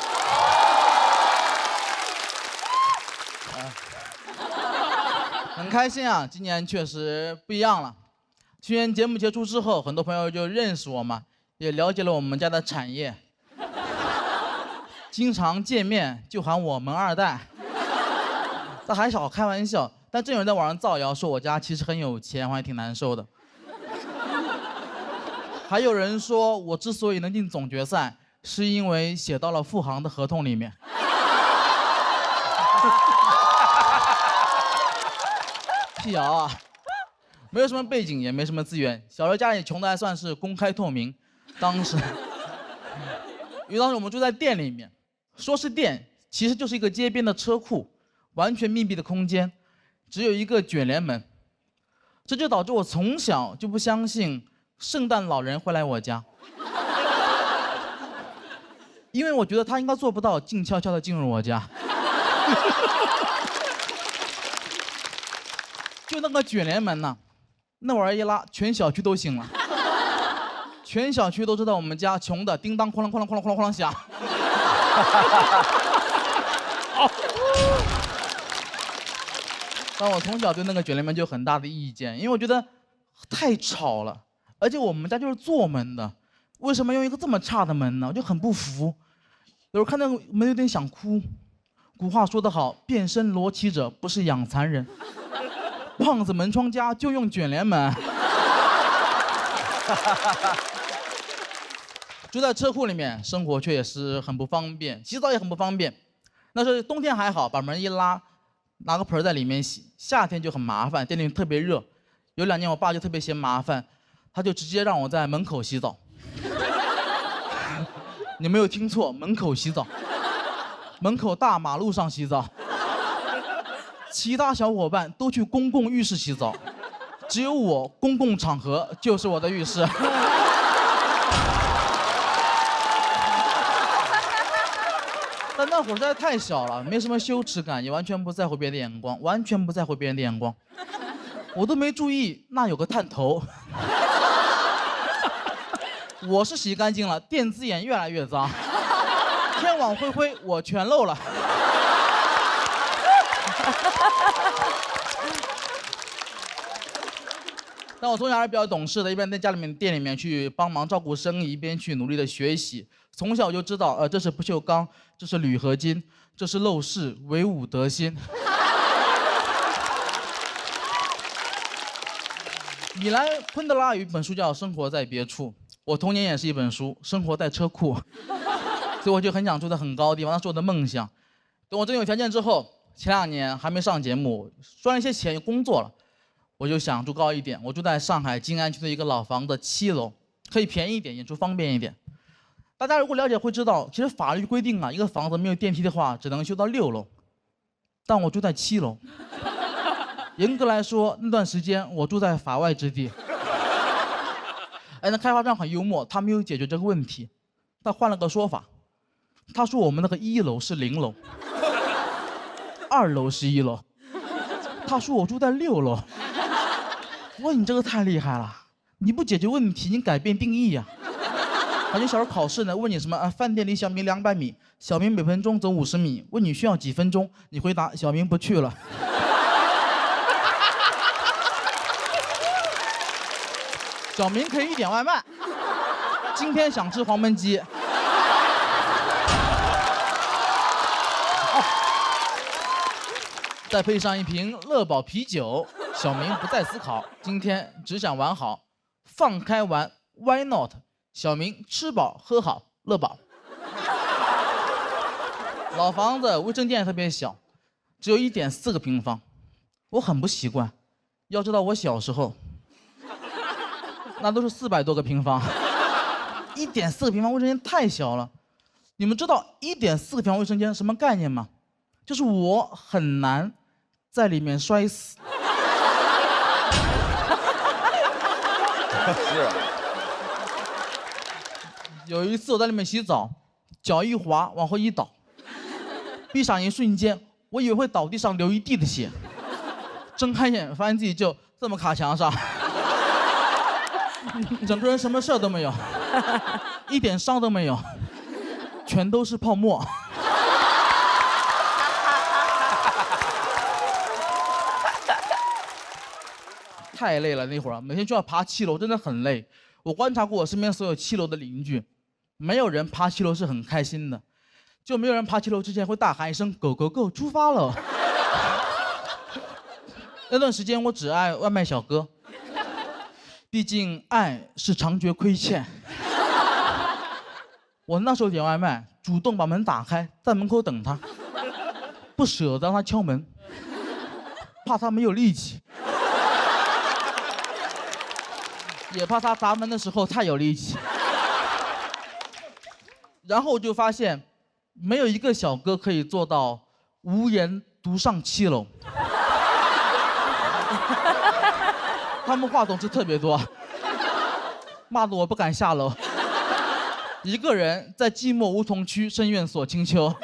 很开心啊，今年确实不一样了。去年节目结束之后，很多朋友就认识我嘛，也了解了我们家的产业。经常见面就喊我们二代，这还少开玩笑，但真有人在网上造谣说我家其实很有钱，我还挺难受的。还有人说我之所以能进总决赛，是因为写到了富航的合同里面。辟谣啊，没有什么背景，也没什么资源，小时候家里穷的还算是公开透明。当时我们住在店里面，说是店，其实就是一个街边的车库，完全密闭的空间，只有一个卷帘门。这就导致我从小就不相信圣诞老人会来我家，因为我觉得他应该做不到静悄悄地进入我家。就那个卷帘门呐，那玩意儿一拉，全小区都醒了，全小区都知道我们家穷的叮当哐啷哐啷哐啷哐啷哐啷响。但我从小对那个卷帘门就有很大的意见，因为我觉得太吵了，而且我们家就是做门的，为什么用一个这么差的门呢？我就很不服。有时候看那个门有点想哭。古话说得好，变身罗绮者不是养蚕人。胖子门窗家就用卷帘门。住在车库里面，生活却也是很不方便，洗澡也很不方便。那时候冬天还好，把门一拉，拿个盆在里面洗。夏天就很麻烦，店里特别热。有2年我爸就特别嫌麻烦，他就直接让我在门口洗澡。你没有听错，门口洗澡，门口大马路上洗澡。其他小伙伴都去公共浴室洗澡，只有我公共场合就是我的浴室。但那会儿实在太小了，没什么羞耻感，也完全不在乎别人的眼光，完全不在乎别人的眼光。我都没注意那有个探头。我是洗干净了，电子眼越来越脏，天网恢恢，我全漏了。但我从小还是比较懂事的，一边在家里面店里面去帮忙照顾生意，一边去努力的学习。从小就知道，这是不锈钢，这是铝合金，这是陋室，惟吾德馨。米兰昆德拉有一本书叫《生活在别处》，我童年也是一本书，生活在车库，所以我就很想住在很高的地方，那是我的梦想。等我真有条件之后，前2年还没上节目，赚了一些钱，有工作了。我就想住高一点，我住在上海静安区的一个老房子7楼，可以便宜一点，演出方便一点。大家如果了解会知道，其实法律规定啊，一个房子没有电梯的话，只能修到6楼，但我住在7楼。严格来说，那段时间我住在法外之地。哎，那开发商很幽默，他没有解决这个问题，他换了个说法，他说我们那个1楼是0楼，2楼是1楼，他说我住在6楼。我说你这个太厉害了，你不解决问题，你改变定义呀。好像小时候考试呢，问你什么饭店离小明200米，小明每分钟走50米，问你需要几分钟，你回答小明不去了。小明可以1点外卖，今天想吃黄焖鸡。再配上一瓶乐宝啤酒，小明不再思考，今天只想玩好，放开玩 ，Why not？ 小明吃饱喝好，乐宝。老房子卫生间也特别小，只有1.4个平方，我很不习惯。要知道我小时候，那都是400多个平方，1.4个平方卫生间太小了。你们知道1.4个平方卫生间什么概念吗？就是我很难在里面摔死。是。有一次我在里面洗澡，脚一滑往后一倒，闭上一瞬间，我以为会倒地上流一地的血，睁开眼发现自己就这么卡墙上，整个人什么事儿都没有，一点伤都没有，全都是泡沫。太累了，那会儿每天就要爬7楼，真的很累。我观察过我身边所有7楼的邻居，没有人爬7楼是很开心的，就没有人爬7楼之前会大喊一声 “Go Go Go”，出发了。那段时间我只爱外卖小哥，毕竟爱是常觉亏欠。我那时候点外卖，主动把门打开，在门口等他，不舍得让他敲门，怕他没有力气。也怕他砸门的时候太有力气，然后我就发现，没有一个小哥可以做到无言独上7楼。他们话总是特别多，骂得我不敢下楼。一个人在寂寞梧桐区深院锁清秋。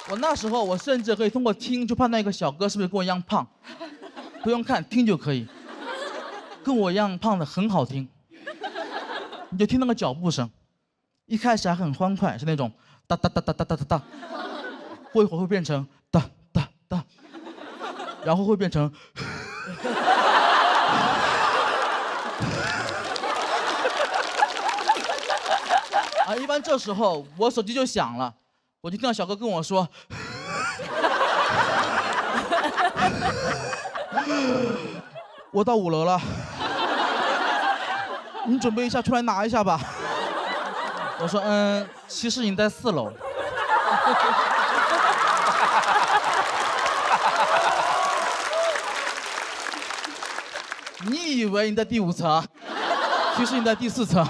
我那时候，我甚至可以通过听就判断一个小哥是不是跟我一样胖，不用看，听就可以。跟我一样胖的很好听，你就听那个脚步声，一开始还很欢快，是那种哒哒哒哒哒哒哒哒，过一会儿会变成哒哒哒，然后会变成啊，一般这时候我手机就响了。我就听到小哥跟我说：“我到5楼了，你准备一下出来拿一下吧。”我说：“其实你在4楼。”你以为你在第5层，其实你在第4层，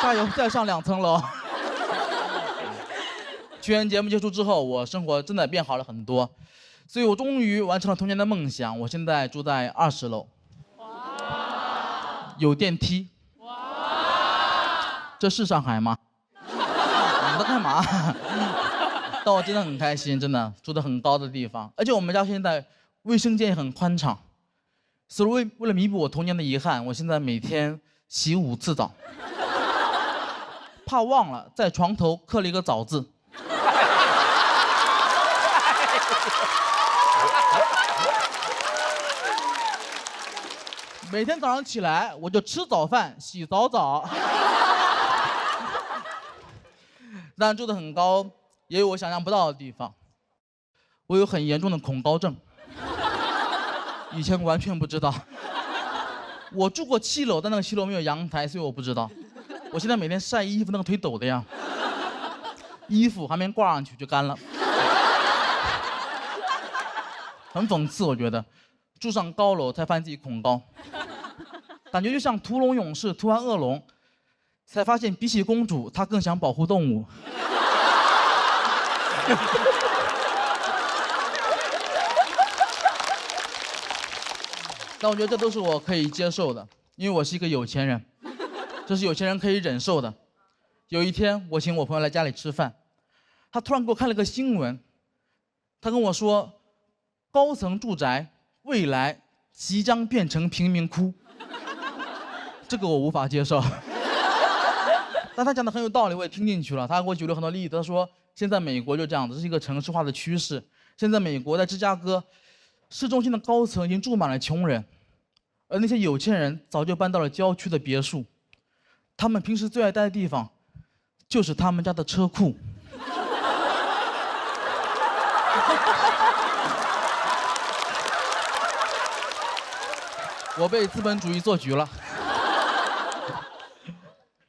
加油，再上2层楼。去年节目结束之后，我生活真的变好了很多，所以我终于完成了童年的梦想。我现在住在20楼，有电梯。这是上海吗？你们在干嘛？但我真的很开心，真的住在很高的地方，而且我们家现在卫生间也很宽敞。所以为了弥补我童年的遗憾，我现在每天洗5次澡，怕忘了在床头刻了一个早字。每天早上起来，我就吃早饭，洗早澡。当然住得很高，也有我想象不到的地方。我有很严重的恐高症，以前完全不知道。我住过7楼，但那个7楼没有阳台，所以我不知道。我现在每天晒衣服，那个腿抖的呀，衣服还没挂上去就干了，很讽刺。我觉得住上高楼才发现自己恐高。感觉就像屠龙勇士屠完恶龙，才发现比起公主，他更想保护动物。但我觉得这都是我可以接受的，因为我是一个有钱人，这是有钱人可以忍受的。有一天，我请我朋友来家里吃饭，他突然给我看了个新闻，他跟我说，高层住宅未来即将变成贫民窟。这个我无法接受，但他讲的很有道理，我也听进去了。他给我举了很多例子，他说现在美国就这样子，这是一个城市化的趋势。现在美国在芝加哥市中心的高层已经住满了穷人，而那些有钱人早就搬到了郊区的别墅。他们平时最爱待的地方，就是他们家的车库。我被资本主义做局了。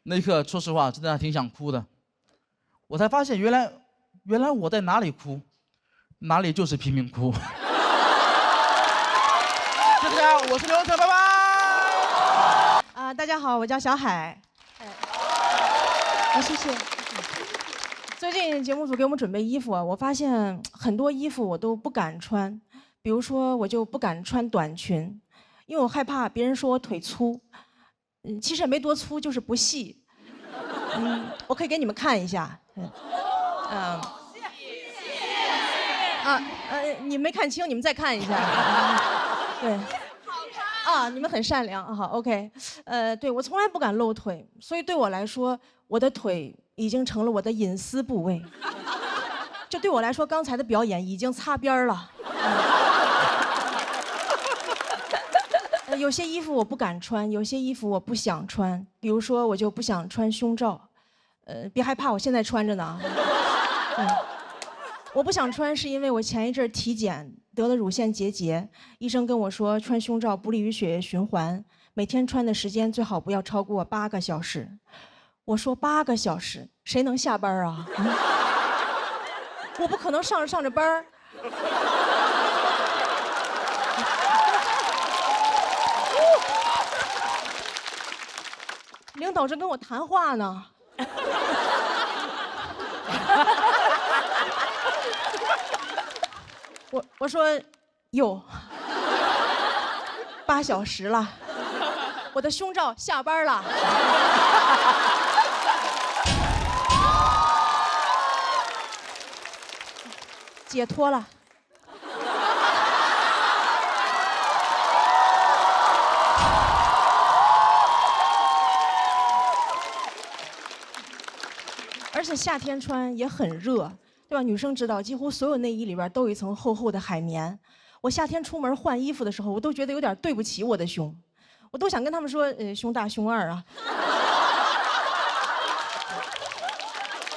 那一刻，说实话，真的还挺想哭的。我才发现，原来我在哪里哭，哪里就是贫民窟。谢谢大家，我是刘文成，拜拜。大家好，我叫小海。谢谢。最近节目组给我们准备衣服啊，我发现很多衣服我都不敢穿，比如说我就不敢穿短裙，因为我害怕别人说我腿粗。其实也没多粗，就是不细。我可以给你们看一下。你没看清，你们再看一下。对。啊，你们很善良啊，好 ，OK。对我从来不敢露腿，所以对我来说，我的腿已经成了我的隐私部位。就对我来说，刚才的表演已经擦边了。有些衣服我不敢穿，有些衣服我不想穿。比如说，我就不想穿胸罩。别害怕，我现在穿着呢。我不想穿是因为我前一阵体检得了乳腺结节，医生跟我说穿胸罩不利于血液循环，每天穿的时间最好不要超过8个小时。我说8个小时，谁能下班啊？我不可能上着班儿。领导正跟我谈话呢。我说，哟，8小时了，我的胸罩下班了。解脱了。而且夏天穿也很热，对吧？女生知道，几乎所有内衣里边都有一层厚厚的海绵。我夏天出门换衣服的时候，我都觉得有点对不起我的胸，我都想跟他们说，胸大胸二啊，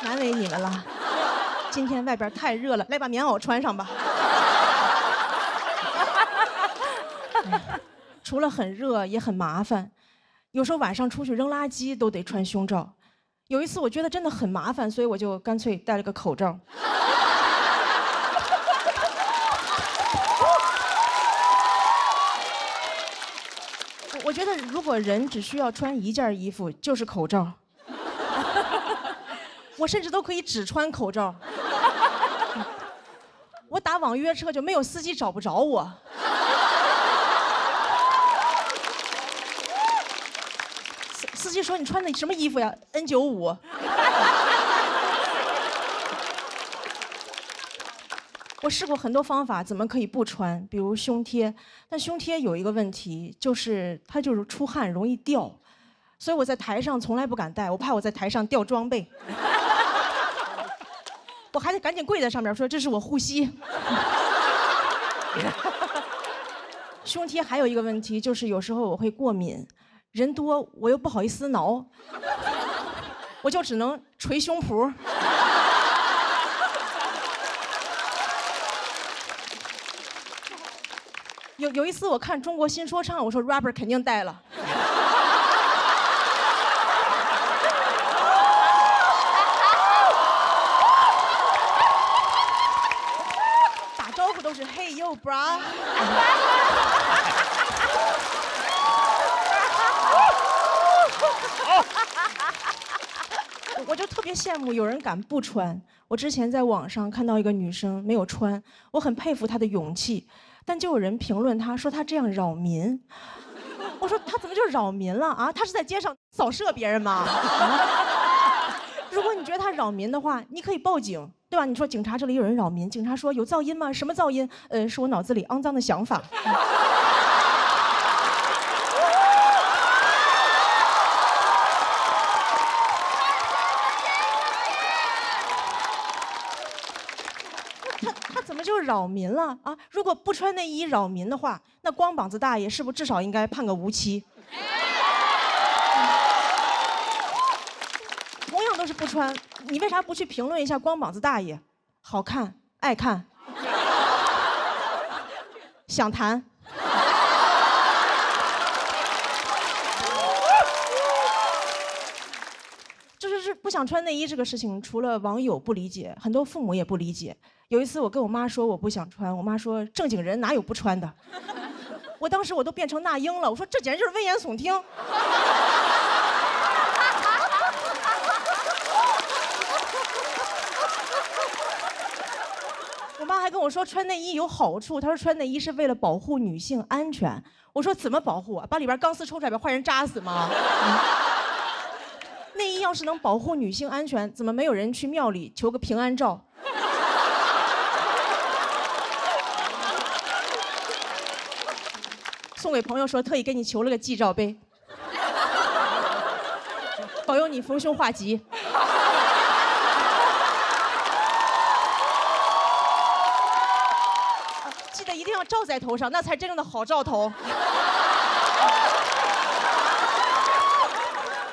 难为你们了。今天外边太热了，来把棉袄穿上吧。除了很热，也很麻烦，有时候晚上出去扔垃圾都得穿胸罩。有一次我觉得真的很麻烦，所以我就干脆戴了个口罩。我觉得如果人只需要穿一件衣服，就是口罩。我甚至都可以只穿口罩。我打网约车就没有司机找不着我。司机说：“你穿的什么衣服呀 ？N95。”我试过很多方法，怎么可以不穿？比如胸贴，但胸贴有一个问题，就是它就是出汗容易掉，所以我在台上从来不敢戴，我怕我在台上掉装备。我还得赶紧跪在上面说：“这是我护膝。”胸贴还有一个问题，就是有时候我会过敏。人多我又不好意思挠，我就只能捶胸脯。有一次我看中国新说唱，我说 rapper 肯定带了。打招呼都是 Hey yo bra。我就特别羡慕有人敢不穿。我之前在网上看到一个女生没有穿，我很佩服她的勇气，但就有人评论她说她这样扰民。我说她怎么就扰民了啊？她是在街上扫射别人吗？如果你觉得她扰民的话，你可以报警，对吧？你说警察这里有人扰民，警察说有噪音吗？什么噪音？是我脑子里肮脏的想法。他怎么就扰民了啊？如果不穿内衣扰民的话，那光膀子大爷是不是至少应该判个无期？同样都是不穿，你为啥不去评论一下光膀子大爷？好看，爱看，想谈。就是不想穿内衣这个事情，除了网友不理解，很多父母也不理解。有一次我跟我妈说我不想穿，我妈说正经人哪有不穿的？我当时我都变成那英了，我说这简直就是危言耸听。妈还跟我说穿内衣有好处，她说穿内衣是为了保护女性安全。我说怎么保护啊？把里边钢丝抽出来，把坏人扎死吗？内衣要是能保护女性安全，怎么没有人去庙里求个平安照？送给朋友说特意给你求了个祭照杯，保佑你逢凶化吉。记得一定要罩在头上，那才真正的好兆头。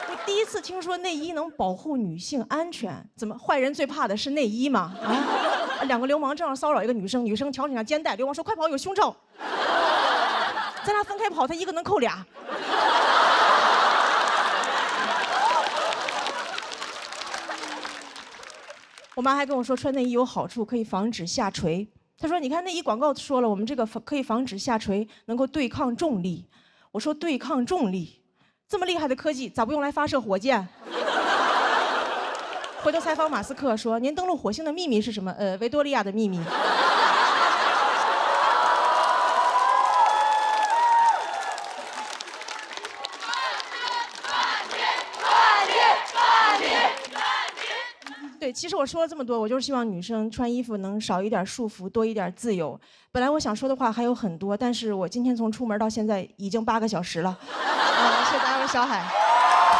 我第一次听说内衣能保护女性安全，怎么坏人最怕的是内衣吗？啊，两个流氓正要骚扰一个女生，女生调整下肩带，流氓说快跑，有胸罩。咱俩分开跑，他一个能扣俩。我妈还跟我说穿内衣有好处，可以防止下垂。她说：“你看内衣广告说了，我们这个可以防止下垂，能够对抗重力。”我说：“对抗重力，这么厉害的科技，咋不用来发射火箭？”回头采访马斯克说：“您登陆火星的秘密是什么？维多利亚的秘密。”对，其实我说了这么多，我就是希望女生穿衣服能少一点束缚，多一点自由。本来我想说的话还有很多，但是我今天从出门到现在已经8个小时了。谢谢大家，我是小海。